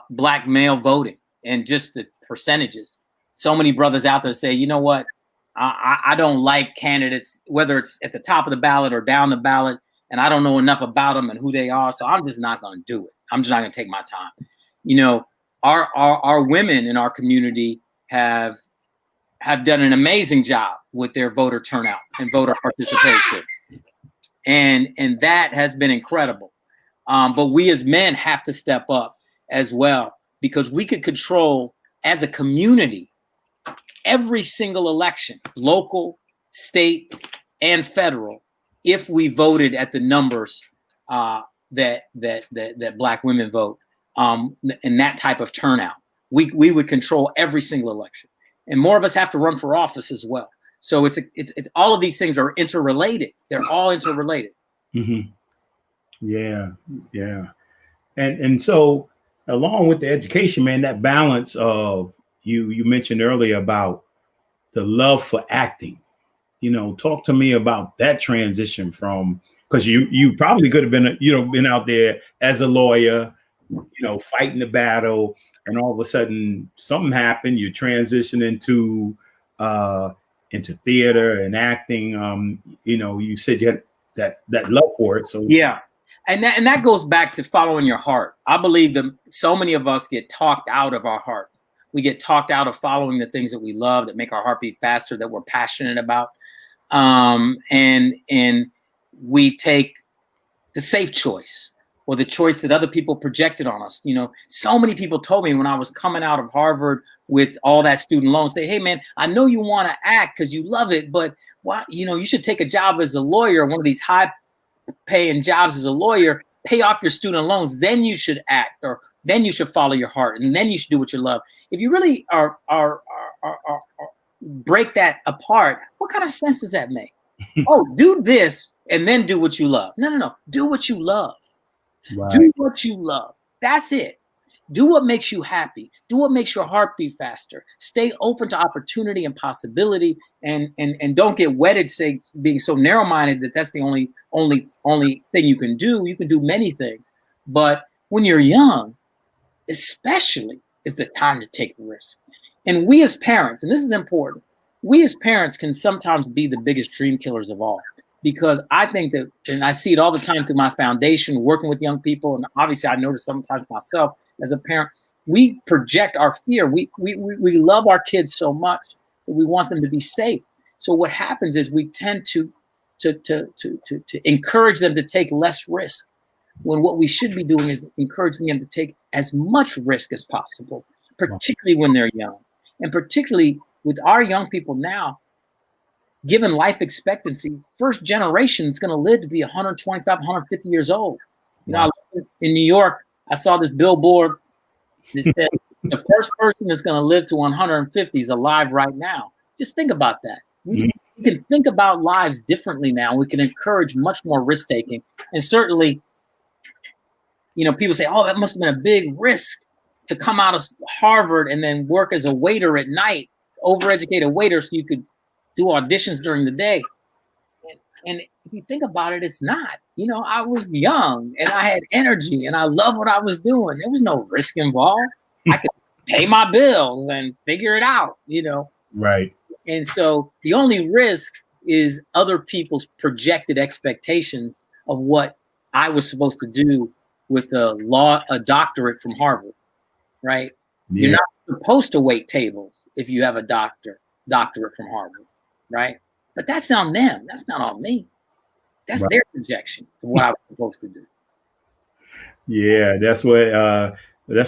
Black male voting and just the percentages. So many brothers out there say, you know what, I don't like candidates, whether it's at the top of the ballot or down the ballot, and I don't know enough about them and who they are, so I'm just not going to do it. I'm just not going to take my time. Our women in our community have done an amazing job with their voter turnout and voter participation, and that has been incredible. But we as men have to step up as well, because we could control as a community every single election, local, state, and federal, if we voted at the numbers that Black women vote, and that type of turnout. We would control every single election, and more of us have to run for office as well. So it's all of these things are interrelated. They're all interrelated. Mm-hmm. Yeah. And so, along with the education, man, that balance of you mentioned earlier about the love for acting, talk to me about that transition from, because you probably could have been out there as a lawyer, fighting the battle, and all of a sudden something happened. You transition into theater and acting. You said you had that love for it. So yeah. And that goes back to following your heart. I believe that so many of us get talked out of our heart. We get talked out of following the things that we love, that make our heart beat faster, that we're passionate about. And we take the safe choice or the choice that other people projected on us. So many people told me when I was coming out of Harvard with all that student loans, hey man, I know you want to act because you love it, but why, you should take a job as a lawyer, one of these high paying jobs as a lawyer, pay off your student loans, then you should act, or then you should follow your heart, and then you should do what you love. If you really are break that apart, what kind of sense does that make? Oh, do this and then do what you love. No. Do what you love. Right. Do what you love. That's it. Do what makes you happy. Do what makes your heart beat faster. Stay open to opportunity and possibility, and don't get wedded, being so narrow-minded that that's the only thing you can do. You can do many things, but when you're young, especially, is the time to take risk. And we as parents, and this is important, we as parents can sometimes be the biggest dream killers of all. Because I think that, and I see it all the time through my foundation, working with young people, and obviously I notice sometimes myself as a parent, we project our fear. We love our kids so much that we want them to be safe. So what happens is we tend to encourage them to take less risk, when what we should be doing is encouraging them to take as much risk as possible, particularly when they're young. And particularly with our young people now, given life expectancy, first generation is going to live to be 125, 150 years old. You know, in New York, I saw this billboard that said the first person that's going to live to 150 is alive right now. Just think about that. We can think about lives differently now. We can encourage much more risk taking. And certainly, you know, people say, oh, that must have been a big risk to come out of Harvard and then work as a waiter at night, overeducated waiter, so you could do auditions during the day. And if you think about it, it's not. You know, I was young and I had energy and I loved what I was doing. There was no risk involved. I could pay my bills and figure it out, you know. Right. And so the only risk is other people's projected expectations of what I was supposed to do with a doctorate from Harvard, right? Yeah. You're not supposed to wait tables if you have a doctorate from Harvard, right? But that's on them. That's not on me. That's right. Their projection of what I was supposed to do. Yeah, that's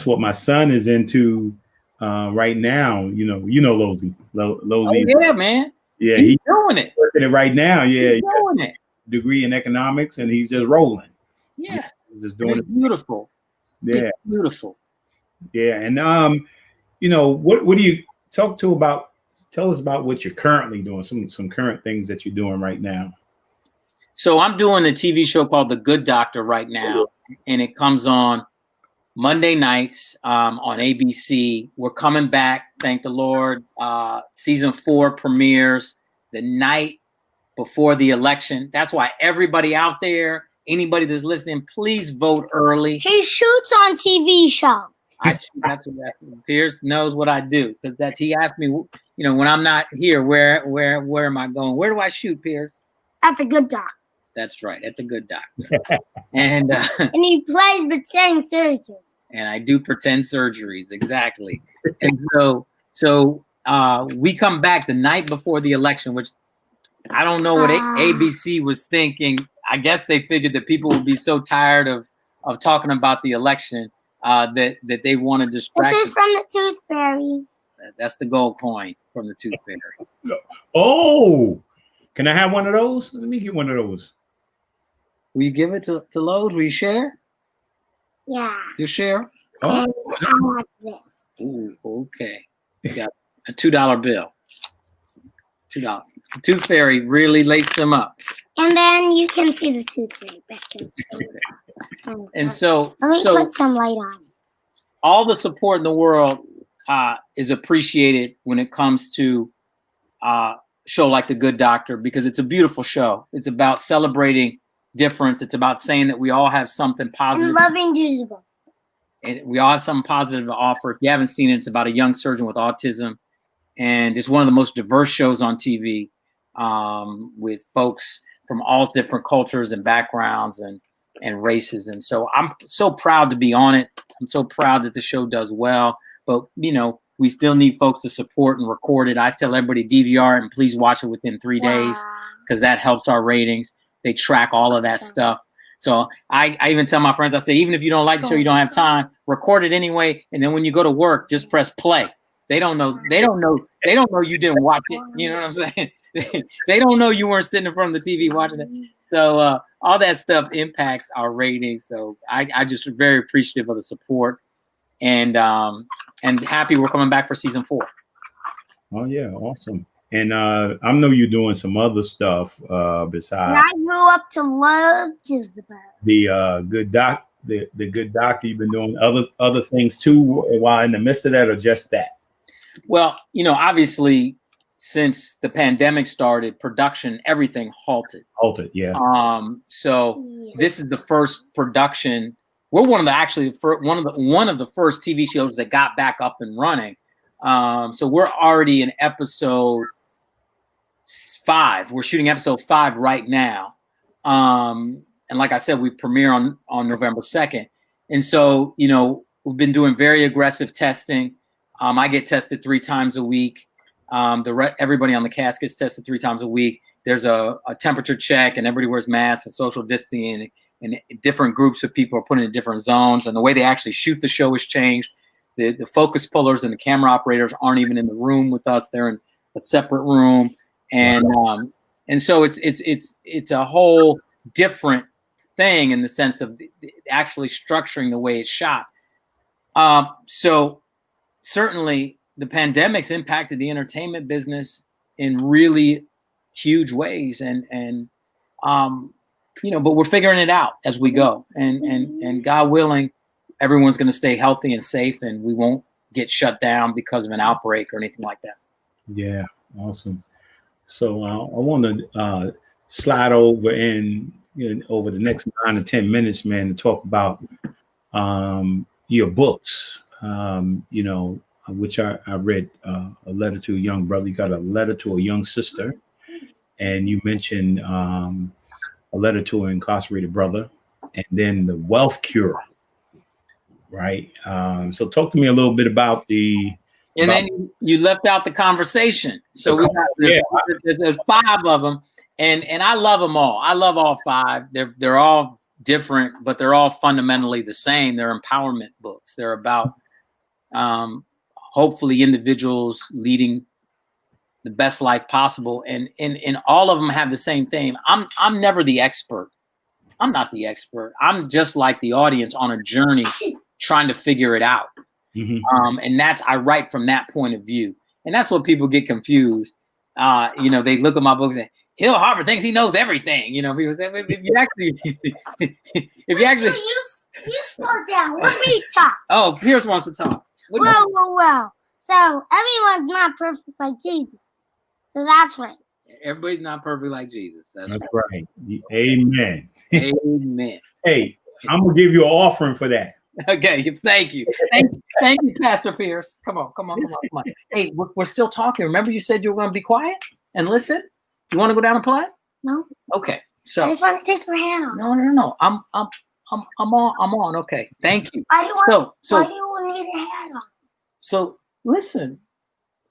what my son is into right now. You know, Losey. Oh, yeah, man. Yeah, he's doing it. Working it right now. Yeah, he's doing it. Degree in economics, and he's just rolling. Yeah, he's just doing it. Beautiful. Yeah, it's beautiful. Yeah, and you know, what do you talk to about? Tell us about what you're currently doing. Some current things that you're doing right now. So I'm doing a TV show called The Good Doctor right now, and it comes on Monday nights on ABC. We're coming back, thank the Lord. Season 4 premieres the night before the election. That's why everybody out there, anybody that's listening, please vote early. He shoots on TV show. That's Pierce knows what I do, because he asked me, you know, when I'm not here, where am I going? Where do I shoot, Pierce? At The Good Doctor. That's right, at The Good Doctor. and he plays pretend surgery. And I do pretend surgeries, exactly. And so we come back the night before the election, which I don't know what ABC was thinking. I guess they figured that people would be so tired of talking about the election that they want to distract. This is from the Tooth Fairy. That's the gold coin from the Tooth Fairy. Oh, can I have one of those? Let me get one of those. Will you give it to Lowe's? Will you share? Yeah. You share? Oh. And I have this. Ooh, okay. You got a $2 bill. $2. The Tooth Fairy really laced them up. And then you can see the Tooth Fairy back in the And so let me put some light on. All the support in the world is appreciated when it comes to a show like The Good Doctor, because it's a beautiful show. It's about celebrating difference. It's about saying that we all have something positive. And loving Goosebumps. And we all have something positive to offer. If you haven't seen it, it's about a young surgeon with autism. And it's one of the most diverse shows on TV, with folks from all different cultures and backgrounds and races. And so I'm so proud to be on it. I'm so proud that the show does well. But, you know, we still need folks to support and record it. I tell everybody DVR it and please watch it within 3 days, because that helps our ratings. They track all of that stuff. So I even tell my friends, I say, even if you don't like the show, you don't have time, record it anyway. And then when you go to work, just press play. They don't know you didn't watch it. You know what I'm saying? They don't know you weren't sitting in front of the TV watching it. So all that stuff impacts our ratings. So I just very appreciative of the support, and happy we're coming back for season 4. Oh yeah, awesome. And I know you're doing some other stuff besides. I grew up to love Jezebel. The Good Doc, the Good Doctor. You've been doing other things too while in the midst of that, or just that? Well, you know, obviously, since the pandemic started, production, everything halted. Yeah. This is the first production. We're one of the first TV shows that got back up and running. So we're already in episode 5. We're shooting episode 5 right now. And like I said, we premiere on November 2nd. And so, you know, we've been doing very aggressive testing. I get tested 3 times a week. Everybody on the cast gets tested 3 times a week. There's a temperature check, and everybody wears masks and social distancing, and different groups of people are put in different zones. And the way they actually shoot the show has changed. The focus pullers and the camera operators aren't even in the room with us. They're in a separate room. And so it's a whole different thing in the sense of actually structuring the way it's shot. So certainly the pandemic's impacted the entertainment business in really huge ways, and but we're figuring it out as we go, and God willing, everyone's going to stay healthy and safe, and we won't get shut down because of an outbreak or anything like that. Yeah, awesome. So I want to slide over over the next 9 to 10 minutes, man, to talk about your books. Which I read A Letter to a Young Brother. You got A Letter to a Young Sister, and you mentioned A Letter to an Incarcerated Brother, and then The Wealth Cure. Right. So talk to me a little bit about then you left out the conversation. So there's 5 of them, and I love them all. I love all 5. They're all different, but they're all fundamentally the same. They're empowerment books. They're about hopefully individuals leading the best life possible, and all of them have the same theme. I'm never the expert. I'm not the expert. I'm just like the audience on a journey trying to figure it out. Mm-hmm. And I write from that point of view. And that's what people get confused. They look at my books and Hill Harper thinks he knows everything. People say, if you actually you slow down. Let me talk. Oh, Pierce wants to talk. Well. So everyone's not perfect like Jesus. So that's right. Everybody's not perfect like Jesus. That's right. Amen. Amen. Hey, I'm gonna give you an offering for that. Okay, thank you, Pastor Pierce. Come on. Hey, we're still talking. Remember, you said you were going to be quiet and listen. You want to go down and play? No. Okay. So I just want to take your hand off. No. I'm on. Okay. Thank you. Why do you need a hat on? So listen.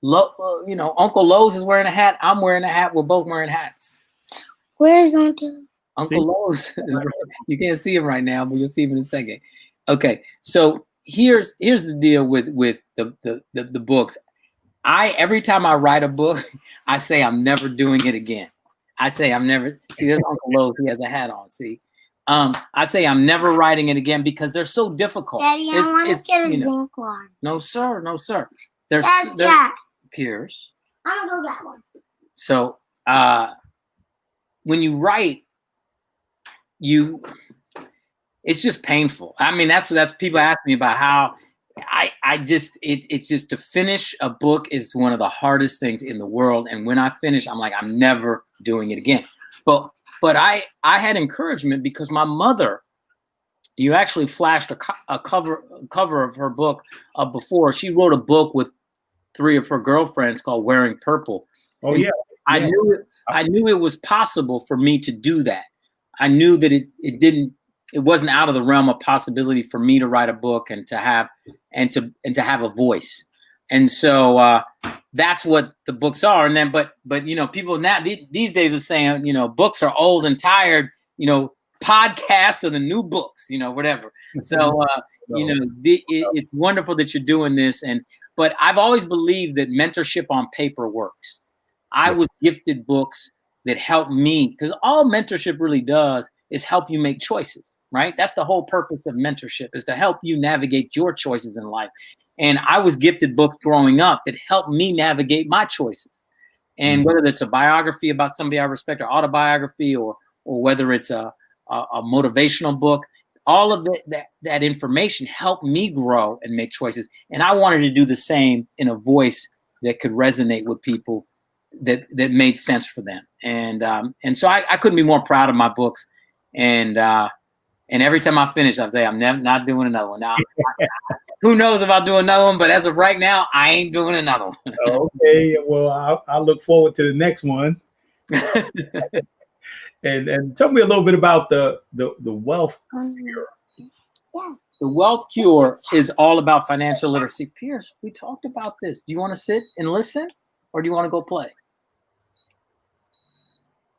Uncle Lowe's is wearing a hat. I'm wearing a hat. We're both wearing hats. Where is Uncle? Uncle Lowe's is right. You can't see him right now, but you'll see him in a second. Okay, so here's the deal with the books. Every time I write a book, I say I'm never doing it again. I say I'm never. See, there's Uncle Lowe's. He has a hat on. See, I say I'm never writing it again because they're so difficult. Daddy, I want to get a zinc line. No, sir. There's Pierce. I'm gonna go get one. So when you write, it's just painful. I mean, that's people ask me about how it's just to finish a book is one of the hardest things in the world. And when I finish, I'm like, I'm never doing it again. But I had encouragement because my mother, you actually flashed a cover of her book before. She wrote a book with 3 of her girlfriends called Wearing Purple. Oh, yeah. I knew it was possible for me to do that. I knew that it wasn't out of the realm of possibility for me to write a book and to have a voice. And so that's what the books are. And then, but people now these days are saying, books are old and tired, podcasts are the new books, whatever. So, it's wonderful that you're doing this. But I've always believed that mentorship on paper works. I was gifted books that help me, because all mentorship really does is help you make choices, right? That's the whole purpose of mentorship, is to help you navigate your choices in life. And I was gifted books growing up that helped me navigate my choices. And whether it's a biography about somebody I respect, or autobiography, or whether it's a motivational book, all of that information helped me grow and make choices. And I wanted to do the same in a voice that could resonate with people, that made sense for them. And so I couldn't be more proud of my books. And every time I finish, I say, I'm not doing another one. Now, who knows if I'll do another one, but as of right now, I ain't doing another one. Okay, well, I look forward to the next one. And tell me a little bit about the Wealth Cure. Yeah. The Wealth Cure is all about financial literacy. Pierce, we talked about this. Do you want to sit and listen, or do you want to go play?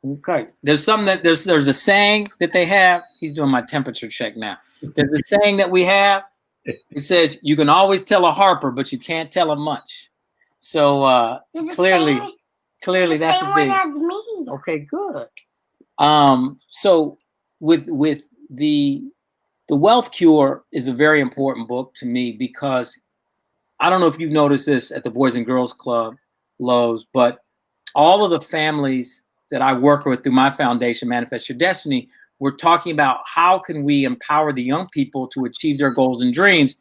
Okay. There's a saying that they have. He's doing my temperature check now. There's a saying that we have. It says, you can always tell a Harper, but you can't tell him much. So clearly, Clearly, that's same a big. one as me. Okay, good. So with the Wealth Cure is a very important book to me because I don't know if you've noticed this at the Boys and Girls Club, Lowe's, but all of the families that I work with through my foundation, Manifest Your Destiny, we're talking about how can we empower the young people to achieve their goals and dreams.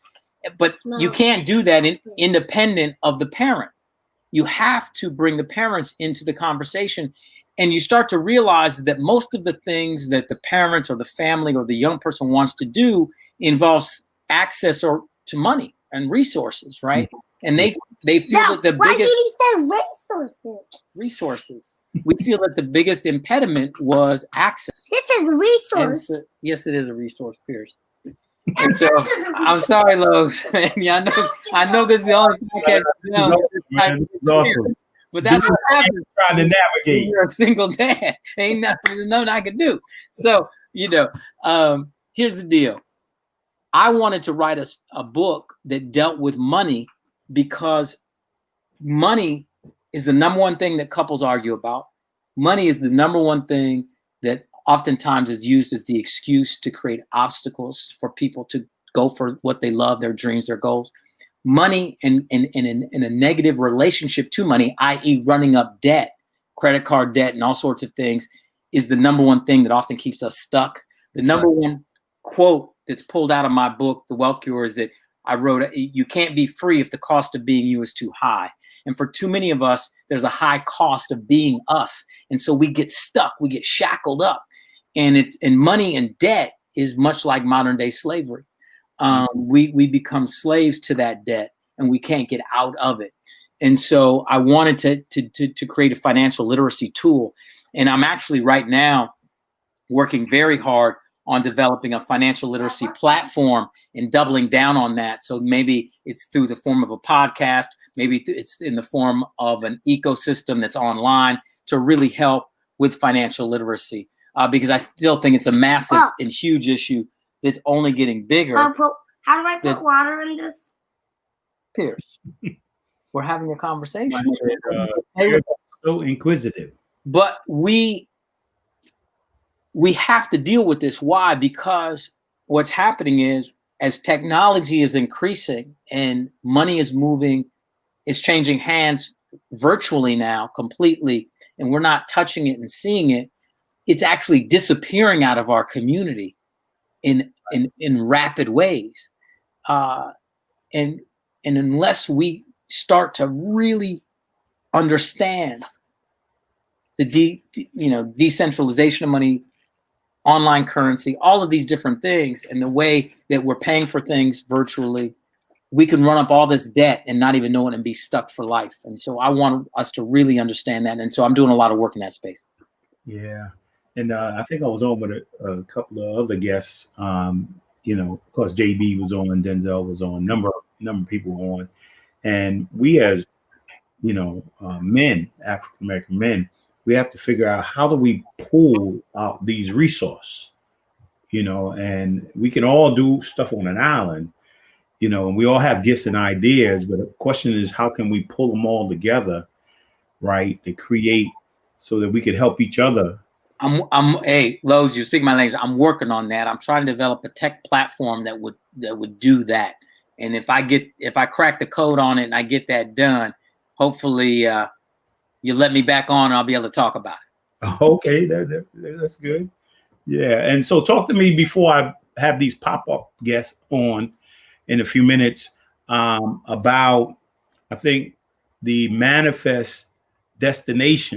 But you can't do that independent of the parent. You have to bring the parents into the conversation. And you start to realize that most of the things that the parents or the family or the young person wants to do involves access or to money and resources, right? And they feel that the why biggest did you say resources. We feel that the biggest impediment was access. This is a resource. So, yes, it is a resource, Pierce. And so I'm sorry, Lowe's. Yeah, I know this is the only podcast but that's what happens. Trying to navigate. You're a single dad. Ain't nothing I can do. So, here's the deal. I wanted to write a book that dealt with money because money is the number one thing that couples argue about. Money is the number one thing that oftentimes is used as the excuse to create obstacles for people to go for what they love, their dreams, their goals. Money in a negative relationship to money, i.e. running up debt, credit card debt, and all sorts of things, is the number one thing that often keeps us stuck. The number one quote that's pulled out of my book, The Wealth Cure, is that I wrote, you can't be free if the cost of being you is too high. And for too many of us, there's a high cost of being us. And so we get stuck, we get shackled up. And money and debt is much like modern day slavery. We become slaves to that debt and we can't get out of it. And so I wanted to create a financial literacy tool. And I'm actually right now working very hard on developing a financial literacy platform and doubling down on that. So maybe it's through the form of a podcast, maybe it's in the form of an ecosystem that's online to really help with financial literacy. Because I still think it's a massive and huge issue that's only getting bigger. How do I put water in this? Pierce, we're having a conversation. You're so inquisitive. But we have to deal with this. Why? Because what's happening is as technology is increasing and money is moving, it's changing hands virtually now completely, and we're not touching it and seeing it. It's actually disappearing out of our community in rapid ways. And unless we start to really understand the decentralization of money, online currency, all of these different things, and the way that we're paying for things virtually, we can run up all this debt and not even know it and be stuck for life. And so I want us to really understand that. And so I'm doing a lot of work in that space. Yeah. And I think I was on with a couple of other guests. Of course, JB was on, Denzel was on, number of people were on. And we as, men, African-American men, we have to figure out how do we pull out these resources, and we can all do stuff on an island, and we all have gifts and ideas. But the question is, how can we pull them all together, right, to create so that we could help each other? Hey, Lowe's, you speak my language. I'm working on that. I'm trying to develop a tech platform that would do that. And if I crack the code on it and I get that done, hopefully you let me back on and I'll be able to talk about it. Okay, that's good. Yeah. And so talk to me before I have these pop-up guests on in a few minutes about, I think, the Manifest Destiny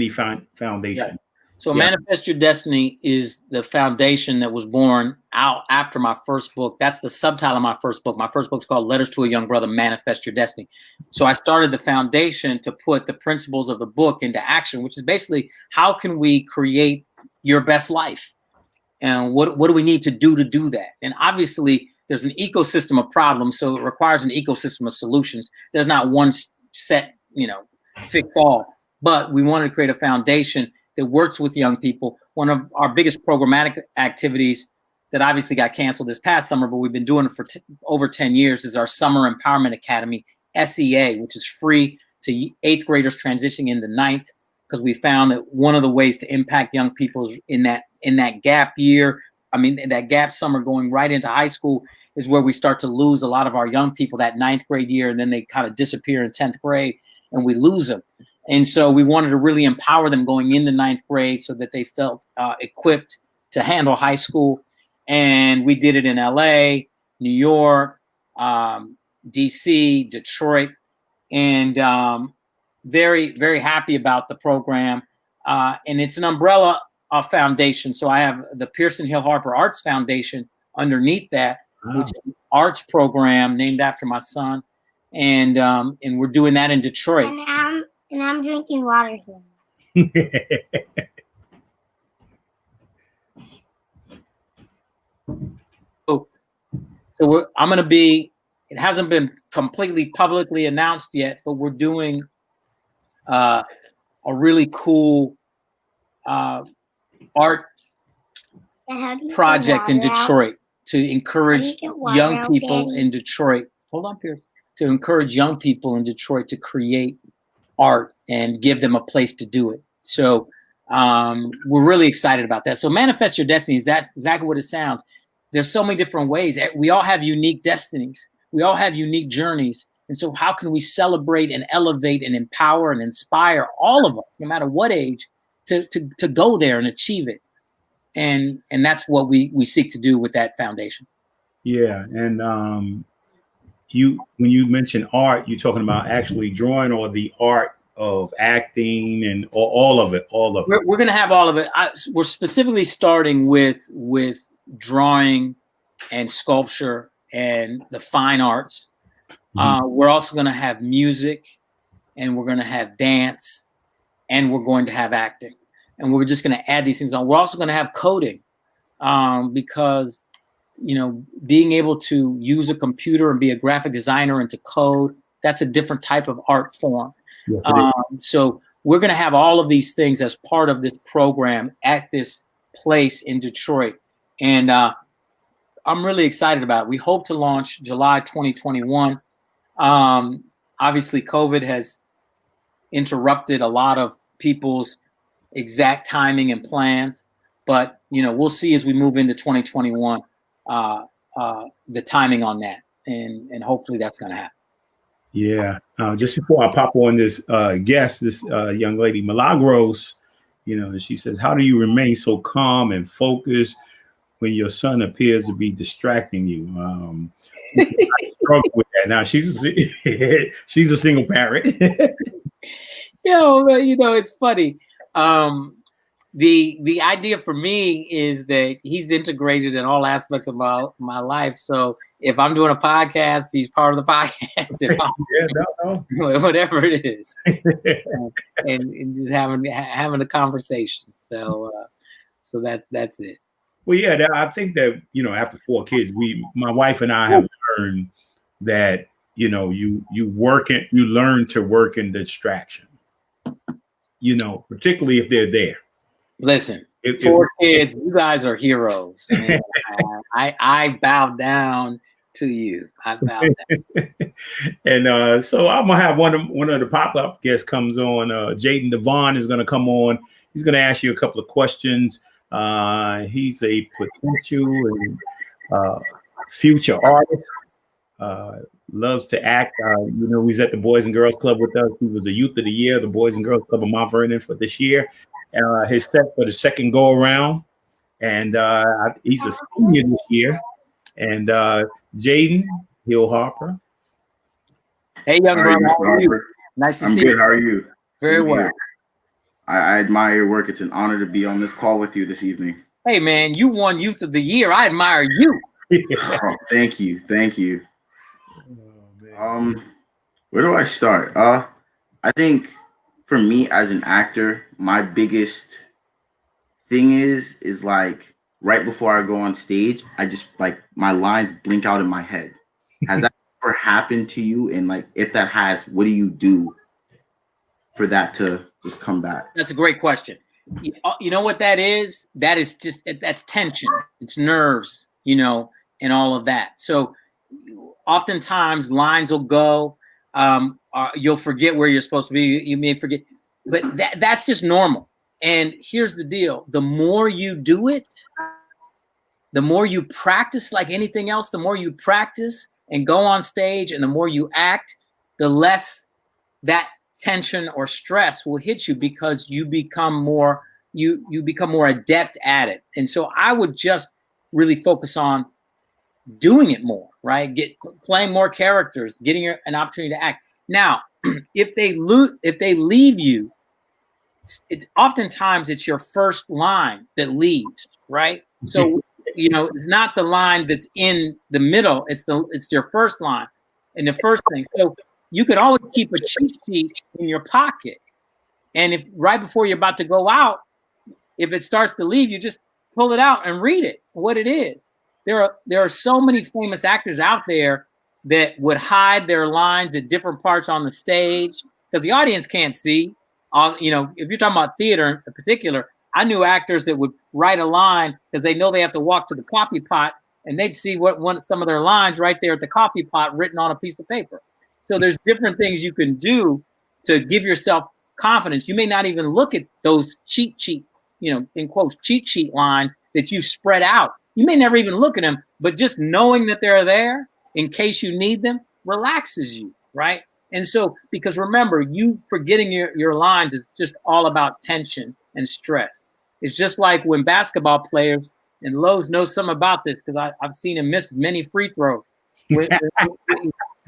Foundation. Right. So Manifest Your Destiny is the foundation that was born out after my first book. That's the subtitle of my first book. My first book is called Letters to a Young Brother, Manifest Your Destiny. So I started the foundation to put the principles of the book into action, which is basically how can we create your best life? And what do we need to do that? And obviously there's an ecosystem of problems, so it requires an ecosystem of solutions. There's not one set, fix all. But we wanted to create a foundation that works with young people. One of our biggest programmatic activities that obviously got canceled this past summer, but we've been doing it for over 10 years, is our Summer Empowerment Academy, SEA, which is free to eighth graders transitioning into ninth, because we found that one of the ways to impact young people is in that gap year. I mean, that gap summer going right into high school is where we start to lose a lot of our young people that ninth grade year, and then they kind of disappear in 10th grade and we lose them. And so we wanted to really empower them going into ninth grade so that they felt equipped to handle high school. And we did it in LA, New York, DC, Detroit, and very, very happy about the program. And it's an umbrella foundation. So I have the Pearson Hill Harper Arts Foundation underneath that, which is an arts program named after my son. And we're doing that in Detroit. And I'm drinking water here. So I'm going to be, it hasn't been completely publicly announced yet, but we're doing a really cool art project in Detroit to encourage young people in Detroit. Hold on, Pierce. To encourage young people in Detroit to create art and give them a place to do it. So we're really excited about that. So Manifest Your Destiny is that exactly what it sounds. There's so many different ways. We all have unique destinies. We all have unique journeys. And so how can we celebrate and elevate and empower and inspire all of us, no matter what age, to go there and achieve it? And that's what we seek to do with that foundation. Yeah. And when you mention art, you're talking about actually drawing, or the art of acting, and or all of it. We're going to have all of it. We're specifically starting with drawing and sculpture and the fine arts. We're also going to have music, and we're going to have dance, and we're going to have acting, and we're just going to add these things on. We're also going to have coding, because being able to use a computer and be a graphic designer and to code, that's a different type of art form. Yes, so we're going to have all of these things as part of this program at this place in Detroit. And I'm really excited about it. We hope to launch July 2021. Obviously, COVID has interrupted a lot of people's exact timing and plans, but we'll see as we move into 2021 the timing on that, and hopefully that's going to happen. Yeah. Just before I pop on this guest, this young lady Milagros, she says, "How do you remain so calm and focused when your son appears to be distracting you?" I struggle with that. Now she's a single parent. It's funny. The idea for me is that he's integrated in all aspects of my life. So if I'm doing a podcast, he's part of the podcast. Whatever it is, and just having a conversation. So that's it. Well, yeah, I think that after 4 kids, my wife and I have learned that you learn to work in distraction. Particularly if they're there. Listen, 4 kids, you guys are heroes. I bow down to you. I bow down. And so I'm gonna have one of the pop-up guests comes on. Jaden Devon is gonna come on. He's gonna ask you a couple of questions. He's a potential and future artist. Loves to act. He's at the Boys and Girls Club with us. He was the Youth of the Year, the Boys and Girls Club of Mount Vernon for this year. He's set for the second go around, and he's a senior this year. And Jaden Hill Harper. Hey, young man, how are you? Nice to see you. I'm good. How are you? Very well. I admire your work. It's an honor to be on this call with you this evening. Hey, man, you won Youth of the Year. I admire you. Oh, thank you. Where do I start? I think for me as an actor, my biggest thing is like right before I go on stage, I just my lines blink out in my head. Has that ever happened to you? And if that has, what do you do for that to just come back? That's a great question. You know what that is? That's tension. It's nerves, and all of that. So oftentimes lines will go. you'll forget where you're supposed to be. You may forget, but that's just normal. And here's the deal: the more you do it, the more you practice, like anything else, the more you practice and go on stage, and the more you act, the less that tension or stress will hit you, because you become more adept at it. And so I would just really focus on doing it more, right? Playing more characters, getting an opportunity to act. Now, if they leave you, it's oftentimes it's your first line that leaves, right? So it's not the line that's in the middle; it's your first line and the first thing. So you could always keep a cheat sheet in your pocket, and if right before you're about to go out, if it starts to leave, you just pull it out and read it, what it is. There are so many famous actors out there that would hide their lines at different parts on the stage because the audience can't see. If you're talking about theater in particular, I knew actors that would write a line because they know they have to walk to the coffee pot, and they'd see some of their lines right there at the coffee pot written on a piece of paper. So there's different things you can do to give yourself confidence. You may not even look at those cheat sheet, in quotes, cheat sheet lines that you spread out. You may never even look at them, but just knowing that they're there in case you need them relaxes you, right? And so, because remember, you forgetting your lines is just all about tension and stress. It's just like when basketball players, and Lowe's knows something about this because I've seen him miss many free throws.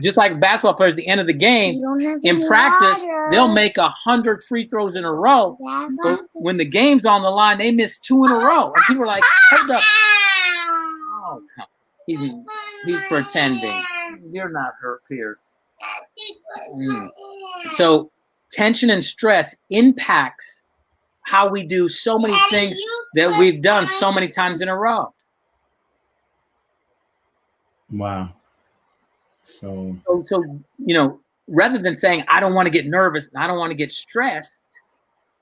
Just like basketball players at the end of the game, in practice, they'll make 100 free throws in a row. But when the game's on the line, they miss 2 in a row. And people are like, hold up. Oh, he's pretending. You're not hurt, Pierce. So tension and stress impacts how we do so many things that we've done so many times in a row. Wow. So rather than saying, I don't want to get nervous, I don't want to get stressed,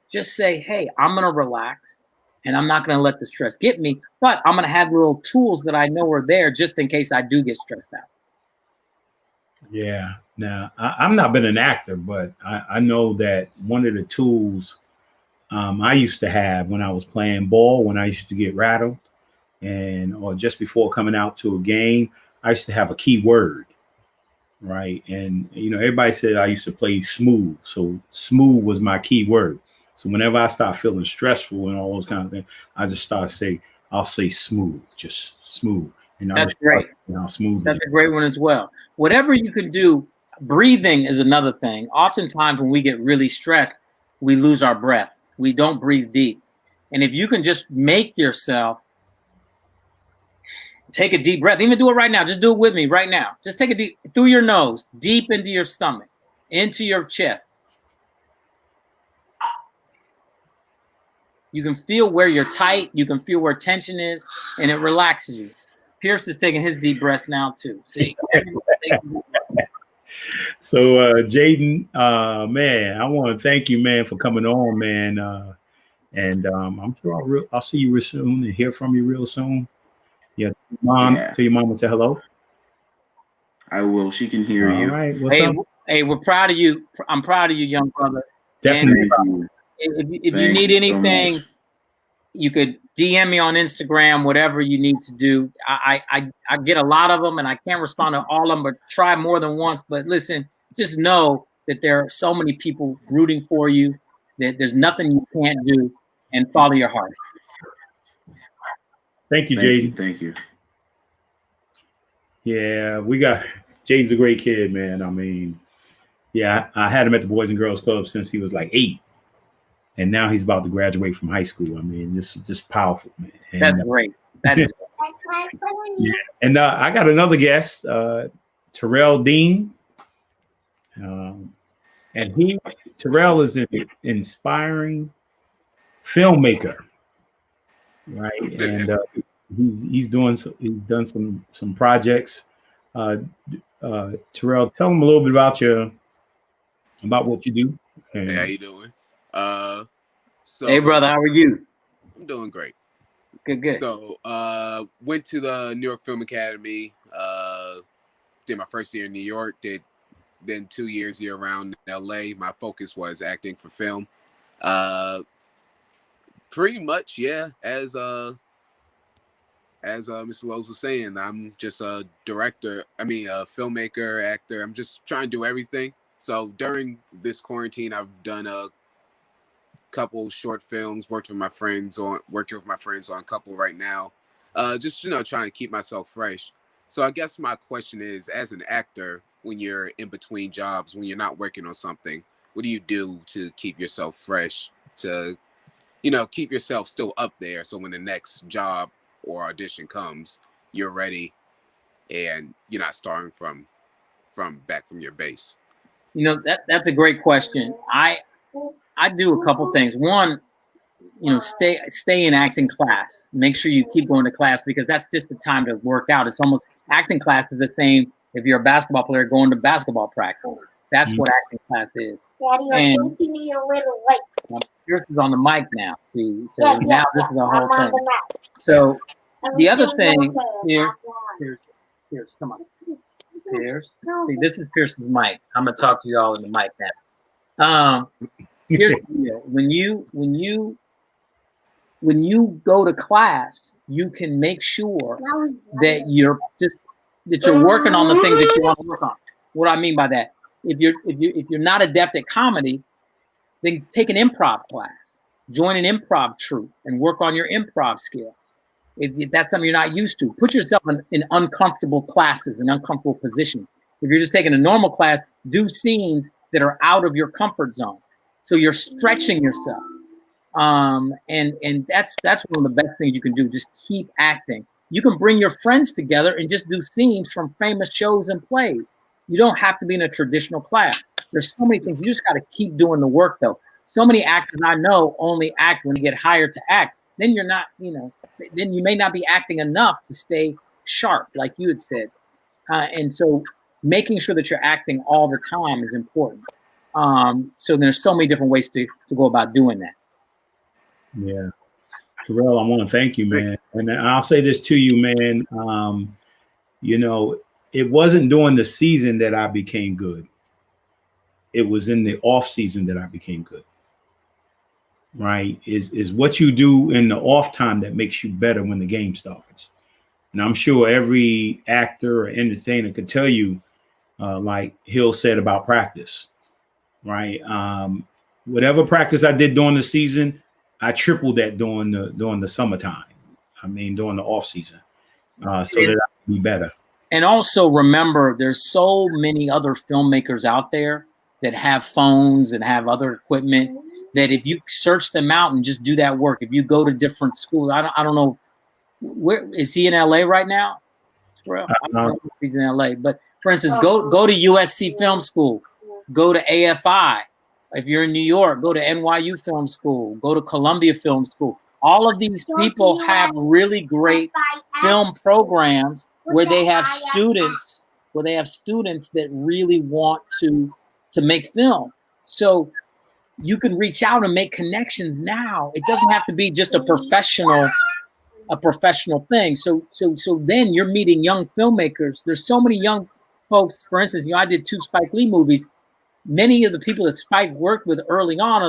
just say, hey, I'm going to relax and I'm not going to let the stress get me, but I'm going to have little tools that I know are there just in case I do get stressed out. Yeah. Now, I've not been an actor, but I know that one of the tools I used to have when I was playing ball, when I used to get rattled, or just before coming out to a game, I used to have a key word, right? And, everybody said I used to play smooth. So smooth was my key word. So whenever I start feeling stressful and all those kind of things, I just I'll say smooth, just smooth. And that's great. Smooth. That's a great one as well. Whatever you can do, breathing is another thing. Oftentimes when we get really stressed, we lose our breath. We don't breathe deep. And if you can just make yourself take a deep breath, even do it right now. Just do it with me right now. Just take a deep through your nose, deep into your stomach, into your chest. You can feel where you're tight. You can feel where tension is, and it relaxes you. Pierce is taking his deep breaths now too. See. So, Jaden, man, I want to thank you, man, for coming on, man. And I'm sure I'll see you real soon and hear from you real soon. Yeah, Mom. Yeah. Tell your mom to say hello. I will. She can hear you. All right. What's up? Hey, we're proud of you. I'm proud of you, young brother. Definitely. And, if you need anything, so you could DM me on Instagram, whatever you need to do. I get a lot of them and I can't respond to all of them, but try more than once. But listen, just know that there are so many people rooting for you, that there's nothing you can't do, and follow your heart. Thank you, Jaden. Thank you. Yeah, Jaden's a great kid, man. I mean, yeah, I had him at the Boys and Girls Club since he was like 8. And now he's about to graduate from high school. I mean, this is just powerful, man. And, that's great. That is yeah. And I got another guest, Terrell Dean. And Terrell is an inspiring filmmaker, right? And he's done some projects. Terrell, tell them a little bit about what you do. And, hey, how you doing? Hey brother, how are you? I'm doing great. Good. So went to the New York Film Academy, did my first year in New York, did then 2 years year round in LA. My focus was acting for film. Pretty much, yeah. As Mr. Lowe's was saying, I'm just a director. I mean, a filmmaker, actor. I'm just trying to do everything. So during this quarantine, I've done a couple short films. Working with my friends on a couple right now. Just trying to keep myself fresh. So I guess my question is, as an actor, when you're in between jobs, when you're not working on something, what do you do to keep yourself fresh? To keep yourself still up there, so when the next job or audition comes, you're ready and you're not starting from back from your base. That's a great question. I do a couple things. One, stay in acting class. Make sure you keep going to class, because that's just the time to work out. It's almost, acting class is the same if you're a basketball player going to basketball practice. That's what acting class is. Daddy, And you're taking me a little late. Pierce is on the mic now. See, so Yes, now yes, this is a I'm whole on thing. the map. So the other Everything's thing, okay, Pierce, come on. Pierce. See, this is Pierce's mic. I'm gonna talk to you all in the mic now. Here's the deal. When you go to class, you can make sure that you're working on the things that you want to work on. What I mean by that, if you're not adept at comedy, then take an improv class, join an improv troupe, and work on your improv skills. If that's something you're not used to, put yourself in uncomfortable classes and uncomfortable positions. If you're just taking a normal class, do scenes that are out of your comfort zone, so you're stretching yourself. And that's one of the best things you can do. Just keep acting. You can bring your friends together and just do scenes from famous shows and plays. You don't have to be in a traditional class. There's so many things. You just got to keep doing the work, though. So many actors I know only act when they get hired to act. Then you're not, then you may not be acting enough to stay sharp, like you had said. And so making sure that you're acting all the time is important. So there's so many different ways to go about doing that. Yeah. Terrell, I want to thank you, man. And I'll say this to you, man. It wasn't during the season that I became good. It was in the off season that I became good. Right? Is what you do in the off time that makes you better when the game starts. And I'm sure every actor or entertainer could tell you, like Hill said about practice, right? Whatever practice I did during the season, I tripled that during the summertime. During the off season, so that I can be better. And also remember, there's so many other filmmakers out there that have phones and have other equipment that if you search them out and just do that work, if you go to different schools, I don't know, where is he in LA right now? I don't know if he's in LA, but for instance, go to USC Film School, go to AFI. If you're in New York, go to NYU Film School, go to Columbia Film School. All of these people have really great film programs where they have students that really want to make film. So you can reach out and make connections now. It doesn't have to be just a professional thing. So then you're meeting young filmmakers. There's so many young folks. For instance, I did 2 Spike Lee movies. Many of the people that Spike worked with early on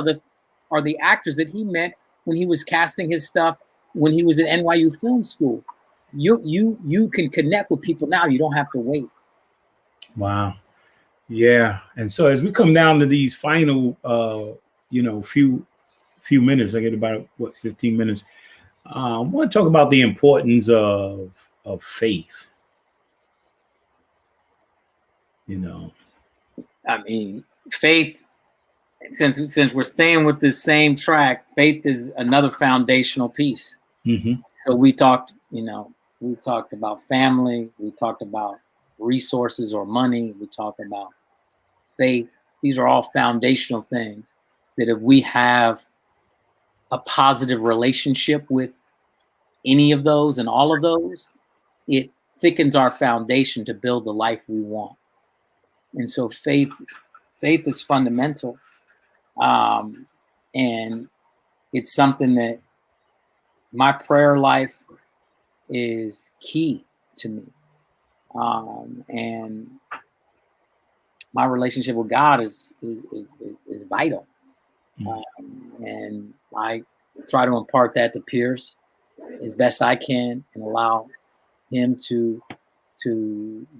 are the actors that he met when he was casting his stuff when he was at NYU Film School. You can connect with people now. You don't have to wait. Wow. Yeah. And so as we come down to these final few minutes, I get about 15 minutes. I want to talk about the importance of faith. Faith, since we're staying with this same track, faith is another foundational piece. Mm-hmm. So we talked about family, we talked about resources or money, we talked about faith. These are all foundational things that if we have a positive relationship with any of those and all of those, it thickens our foundation to build the life we want. And so faith is fundamental. And it's something that my prayer life is key to me. And my relationship with God is vital. And I try to impart that to Pierce as best I can and allow him to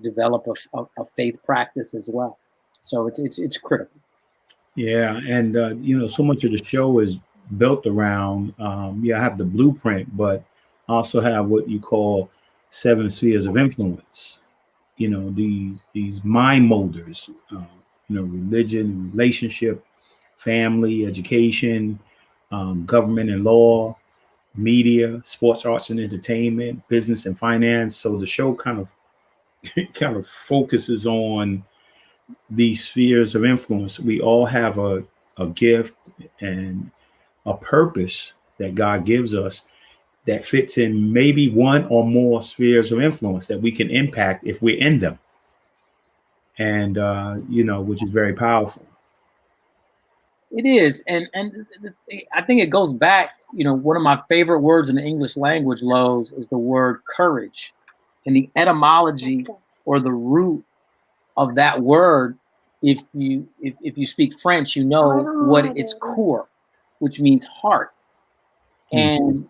develop a faith practice as well. So it's critical. Yeah, and so much of the show is built around. I have the blueprint, but I also have what you call 7 spheres of influence. These mind molders. Religion, relationship, family, education, government and law, media, sports, arts and entertainment, business and finance. So the show kind of focuses on these spheres of influence. We all have a gift and a purpose that God gives us that fits in maybe one or more spheres of influence that we can impact if we're in them. And, which is very powerful. It is. And I think it goes back, one of my favorite words in the English language, Lowe's, is the word courage. And the etymology or the root of that word, if you speak French, you know what its core, which means heart. And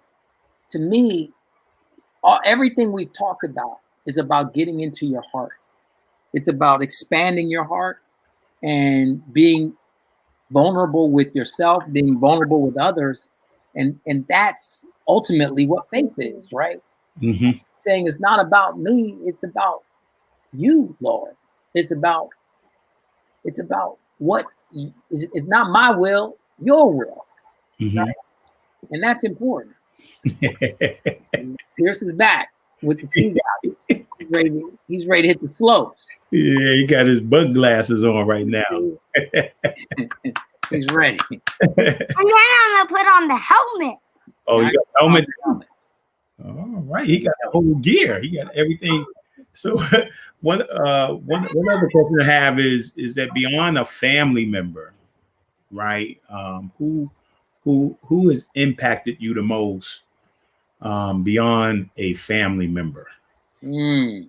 to me, everything we've talked about is about getting into your heart. It's about expanding your heart and being vulnerable with yourself, being vulnerable with others. And that's ultimately what faith is, right? Mm-hmm. Saying it's not about me, it's about you, Lord. It's about what it's not my will, your will. Mm-hmm. Right? And that's important. Pierce is back with the ski goggles. He's ready to hit the slopes. Yeah, he got his bug glasses on right now. He's ready. And then I'm gonna put on the helmet. Oh, you got the helmet? All right, he got the whole gear. He got everything. So one other question I have is that beyond a family member, right? Who has impacted you the most beyond a family member? The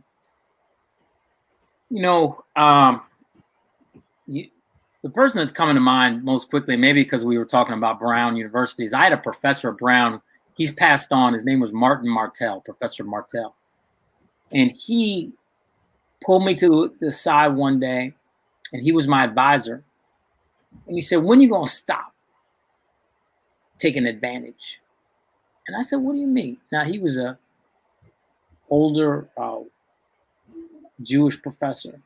person that's coming to mind most quickly, maybe because we were talking about Brown universities. I had a professor at Brown. He's passed on. His name was Martin Martell, Professor Martell. And he pulled me to the side one day, and he was my advisor. And he said, "When are you going to stop taking advantage?" And I said, "What do you mean?" Now, he was a older Jewish professor. And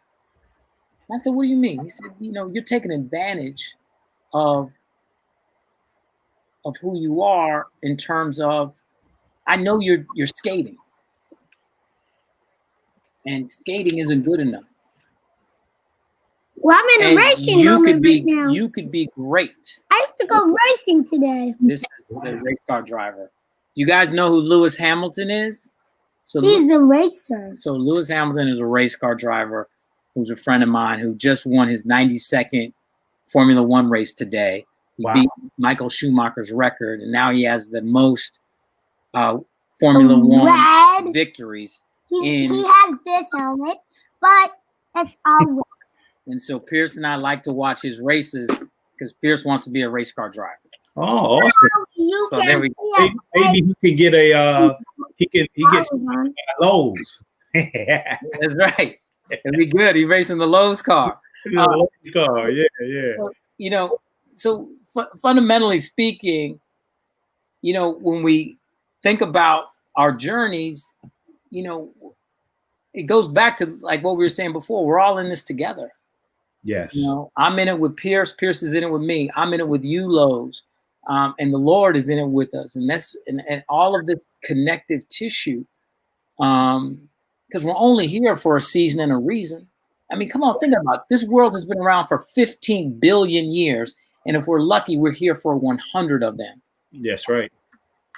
I said, "What do you mean?" He said, "You're taking advantage of who you are in terms of, I know you're skating. And skating isn't good enough. Well, I'm in a racing helmet right now. You could be great. I used to go racing today. This is the race car driver. Do you guys know who Lewis Hamilton is? So he's a racer. So Lewis Hamilton is a race car driver who's a friend of mine who just won his 92nd Formula One race today. He beat Michael Schumacher's record, and now he has the most Formula One victories. He has this helmet, but it's all red. And so Pierce and I like to watch his races because Pierce wants to be a race car driver. Oh, awesome! So there we go. Maybe he could get a he gets Lowe's. That's right. It'd be good. He's racing the Lowe's car. Lowe's car, yeah. So fundamentally speaking, when we think about our journeys, it goes back to like what we were saying before. We're all in this together. Yes. I'm in it with Pierce. Pierce is in it with me. I'm in it with you, Lowe's. And the Lord is in it with us. And that's and all of this connective tissue. Because we're only here for a season and a reason. I mean, come on, think about it. This world has been around for 15 billion years. And if we're lucky, we're here for 100 of them. That's right.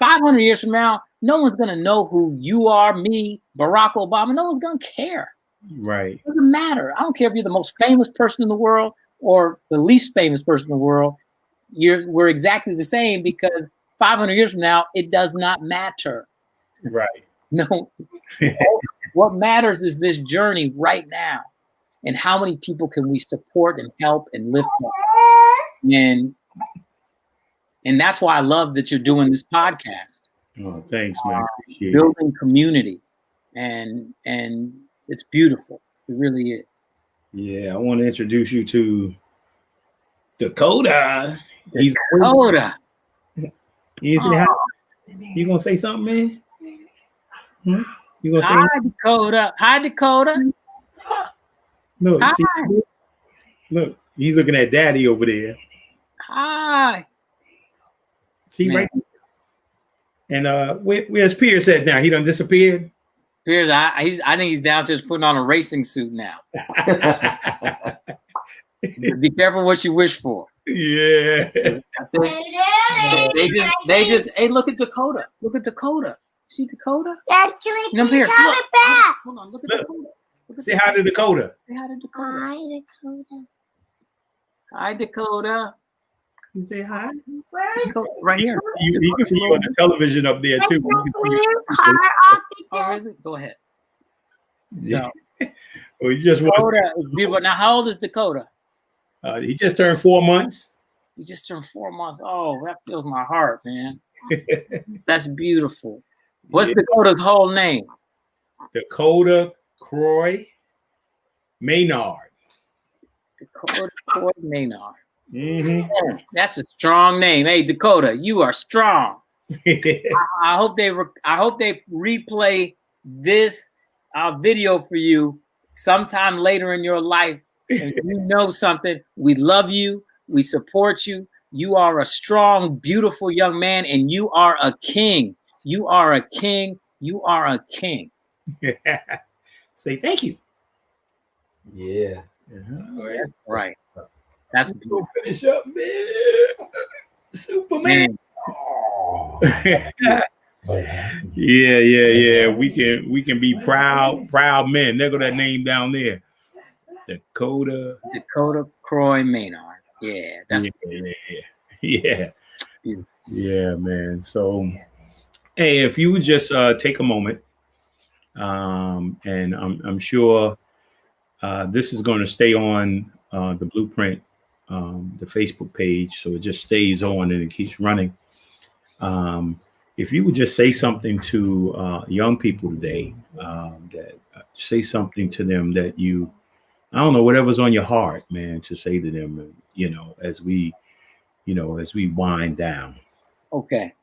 500 years from now, no one's going to know who you are, me, Barack Obama. No one's going to care. Right. It doesn't matter. I don't care if you're the most famous person in the world or the least famous person in the world. We're exactly the same because 500 years from now, it does not matter. Right. No. What matters is this journey right now. and how many people can we support and help and lift up? And that's why I love that you're doing this podcast. Oh, thanks, man. Appreciate building community, and it's beautiful. It really is. Yeah, I want to introduce you to Dakota. He's Dakota. You gonna say something, man? You gonna say hi, Dakota? Hi, Dakota. Look, hi. Look, he's looking at Daddy over there. Hi. See, man. Right there? And where's Pierce at now? He done disappeared. Pierce, I think he's downstairs putting on a racing suit now. Be careful what you wish for. Yeah. They just hey, look at Dakota. Look at Dakota. See Dakota? Dad, can I no, Pierce, look. Hold on, look at Dakota. Say hi to Dakota. Say hi to Dakota. Hi, Dakota. Hi, Dakota. You say hi. Where is Dakota? Right here. You can see you on the television up there too. Go ahead. So, well, you just Dakota is beautiful. Now, how old is Dakota? He just turned 4 months. He just turned 4 months. Oh, that fills my heart, man. That's beautiful. What's Dakota's whole name? Dakota Croy Maynard. Dakota Croy Maynard. Mm-hmm. That's a strong name. Hey, Dakota, you are strong. I hope they replay this video for you sometime later in your life. And you know something, we love you, we support you. You are a strong, beautiful young man, and you are a king. You are a king. You are a king. Say thank you. Yeah. Uh-huh. Right. That's go finish up, man. Superman. Oh. Yeah. We can be proud men. There go that name down there. Dakota Croy Maynard. Yeah, that's yeah, man. So, hey, if you would just take a moment, and I'm sure this is going to stay on the BluePrint, the Facebook page, so it just stays on and it keeps running. If you would just say something to young people today, that say something to them that I don't know, whatever's on your heart, man, to say to them, as we wind down. Okay.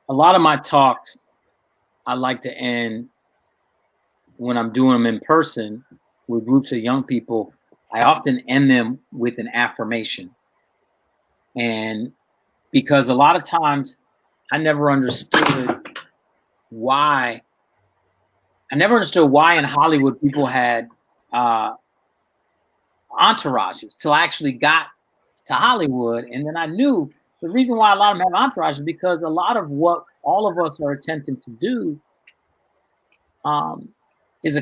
A lot of my talks, I like to end when I'm doing them in person with groups of young people. I often end them with an affirmation. And because a lot of times I never understood why in Hollywood people had entourages till I actually got to Hollywood. And then I knew the reason why a lot of them have entourages is because a lot of what all of us are attempting to do is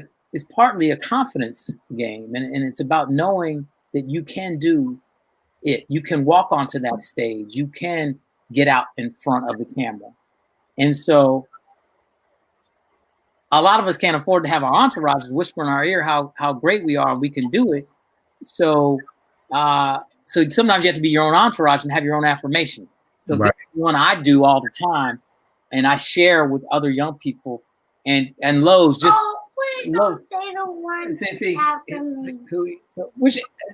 partly a confidence game. And it's about knowing that you can do it. You can walk onto that stage. You can get out in front of the camera. And so a lot of us can't afford to have our entourages whisper in our ear how great we are and we can do it. So sometimes you have to be your own entourage and have your own affirmations. So This is one I do all the time, and I share with other young people. And Lowe's just don't say the word.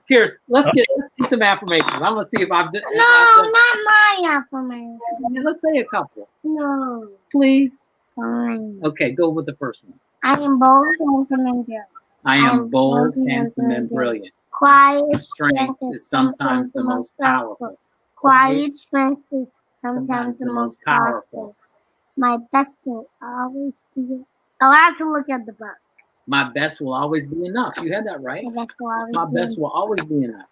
Pierce, let's see some affirmations. I'm gonna see if I've done. No, not my affirmations. Let's say a couple. No, please. Fine. Okay, go with the first one. I am bold, handsome, and brilliant. I am bold, handsome, and brilliant. Quiet strength is sometimes the most powerful. Quiet strength is sometimes the most powerful. My best will always be. I'll have to look at the book. My best will always be enough. You had that right. My best will always be enough.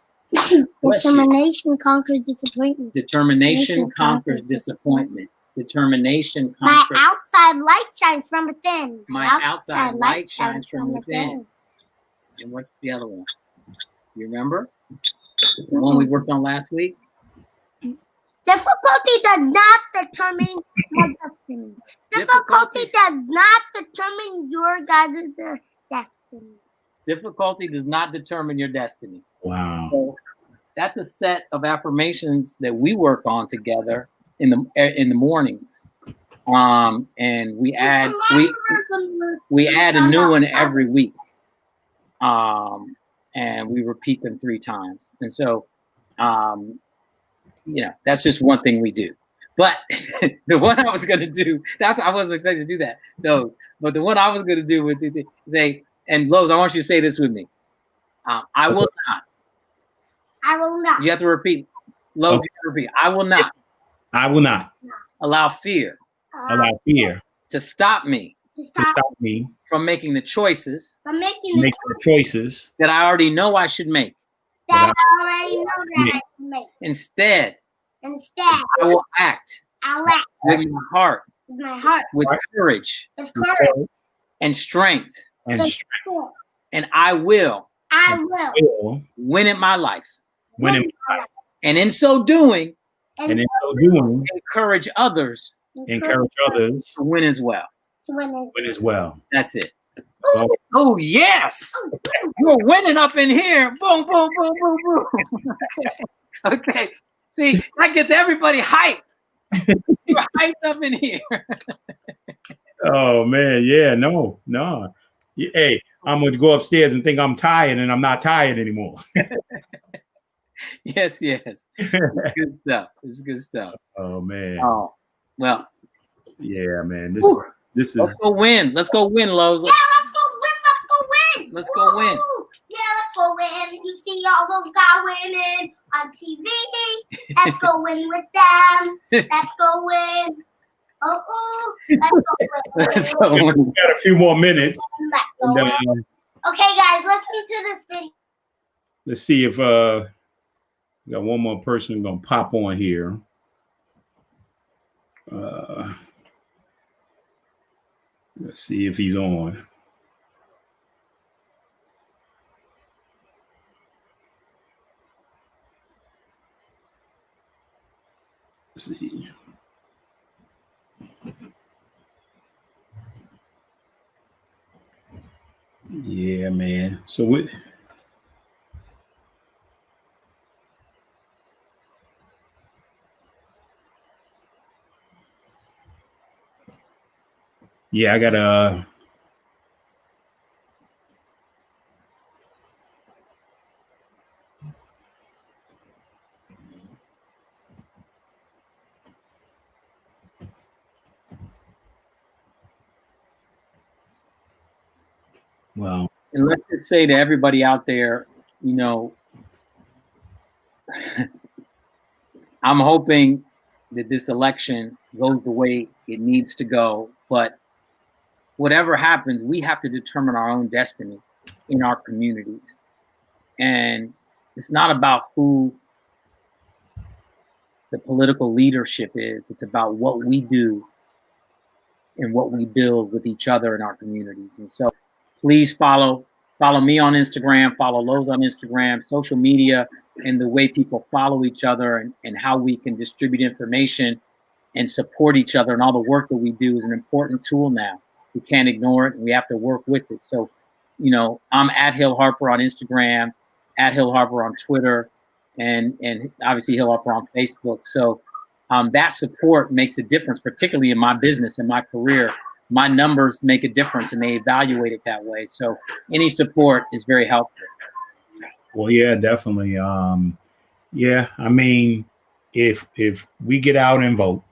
Determination conquers disappointment. Determination conquers disappointment. Determination conquers. My outside light shines from within. My outside light shines from within. And what's the other one? You remember? The one we worked on last week? Difficulty does not determine your destiny. Difficulty does not determine your guys' destiny. Difficulty does not determine your destiny. Wow. So that's a set of affirmations that we work on together in the mornings. And we add a new one every week. And we repeat them 3 times. And so, that's just one thing we do. But the one I was going to do, I wasn't expecting to do that. But the one I was going to do would say, and Lowe's, I want you to say this with me. I will not. I will not. You have to repeat. Lowe's, you have to repeat. I will not. I will not allow fear to stop me. From making the choices. That I already know I should make. Instead, I will act. With my heart. With courage. And strength. And I will. Win in my life. And in so doing. Encourage others. To win as well. That's it. Oh yes! You're winning up in here. Boom, boom, boom, boom, boom. Okay. See, that gets everybody hyped. You're hyped up in here. Oh man, yeah, no. Hey, I'm going to go upstairs and think I'm tired, and I'm not tired anymore. Yes. It's good stuff. It's good stuff. Oh man. Oh well. Yeah, man. This is. Let's go win. Let's go win, Lowe's. Yeah, let's go win. Let's go win. Yeah, let's go win. You see all those guys winning on TV. Let's go win with them. Let's go win. Let's go win. We got a few more minutes. Let's go win. Okay, guys, listen to this video. Let's see if we got one more person gonna pop on here. Let's see if he's on. Let's see. Yeah, man. So what? Yeah, I gotta. Well, and let's just say to everybody out there, I'm hoping that this election goes the way it needs to go. But whatever happens, we have to determine our own destiny in our communities. And it's not about who the political leadership is. It's about what we do and what we build with each other in our communities. And so please follow me on Instagram, follow Lowe's on Instagram, social media, and the way people follow each other and how we can distribute information and support each other. And all the work that we do is an important tool now. We can't ignore it, and we have to work with it. So, I'm at Hill Harper on Instagram, at Hill Harper on Twitter, and obviously Hill Harper on Facebook. So that support makes a difference, particularly in my business and my career. My numbers make a difference, and they evaluate it that way. So any support is very helpful. Well, yeah, definitely. Yeah, I mean, if we get out and vote,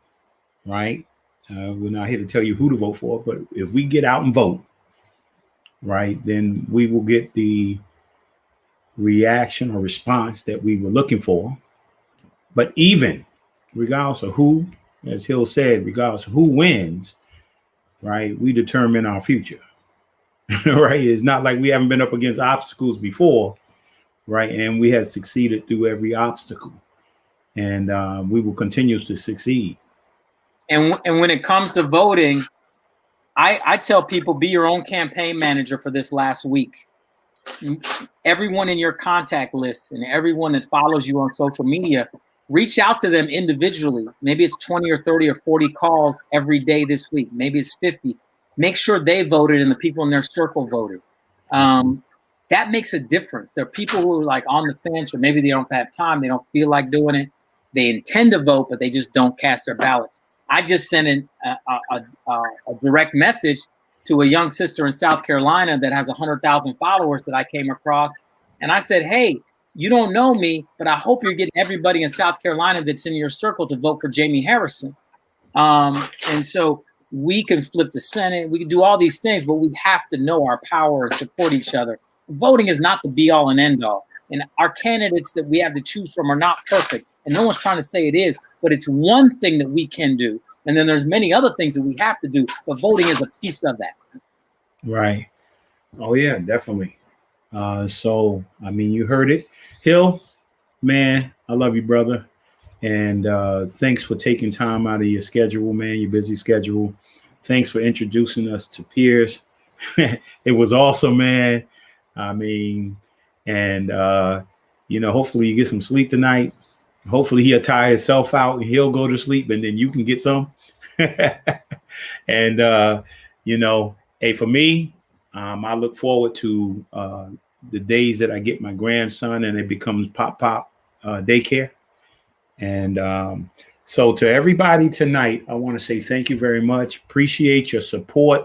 right? We're not here to tell you who to vote for, but if we get out and vote, right, then we will get the reaction or response that we were looking for. But even regardless of who, as Hill said, regardless of who wins, right, we determine our future. Right? It's not like we haven't been up against obstacles before, right? And we have succeeded through every obstacle, and we will continue to succeed. And when it comes to voting, I tell people, be your own campaign manager for this last week. Everyone in your contact list and everyone that follows you on social media, reach out to them individually. Maybe it's 20 or 30 or 40 calls every day this week. Maybe it's 50. Make sure they voted and the people in their circle voted. that makes a difference. There are people who are like on the fence, or maybe they don't have time, they don't feel like doing it. They intend to vote, but they just don't cast their ballot. I just sent in a direct message to a young sister in South Carolina that has 100,000 followers that I came across. And I said, hey, you don't know me, but I hope you're getting everybody in South Carolina that's in your circle to vote for Jamie Harrison. And so we can flip the Senate, we can do all these things, but we have to know our power and support each other. Voting is not the be all and end all. And our candidates that we have to choose from are not perfect. And no one's trying to say it is, but it's one thing that we can do. And then there's many other things that we have to do, but voting is a piece of that. Right. Oh, yeah, definitely. So, I mean, you heard it. Hill, man, I love you, brother. And thanks for taking time out of your schedule, man, your busy schedule. Thanks for introducing us to Pierce. It was awesome, man. I mean, and, hopefully you get some sleep tonight. Hopefully he'll tire himself out and he'll go to sleep, and then you can get some. And, hey, for me, I look forward to the days that I get my grandson and it becomes pop daycare. And so to everybody tonight, I want to say thank you very much. Appreciate your support.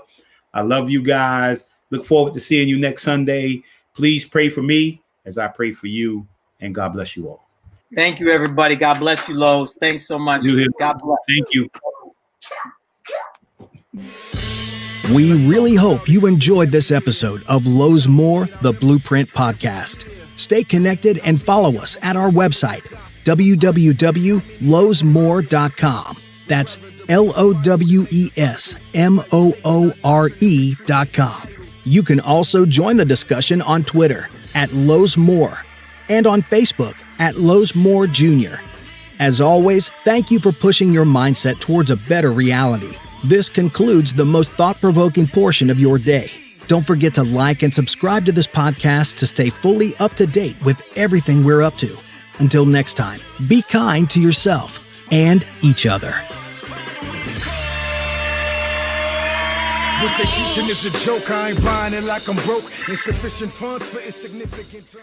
I love you guys. Look forward to seeing you next Sunday. Please pray for me as I pray for you, and God bless you all. Thank you, everybody. God bless you, Lowe's. Thanks so much. God bless. Thank you. We really hope you enjoyed this episode of Lowe's More, the BluePrint podcast. Stay connected and follow us at our website, www.lowesmore.com. That's LOWESMOORE.com. You can also join the discussion on Twitter at Lowe's More and on Facebook at Lowe's More Jr. As always, thank you for pushing your mindset towards a better reality. This concludes the most thought-provoking portion of your day. Don't forget to like and subscribe to this podcast to stay fully up to date with everything we're up to. Until next time, be kind to yourself and each other. What they teaching is a joke. I ain't buying it like I'm broke. Insufficient funds for insignificant.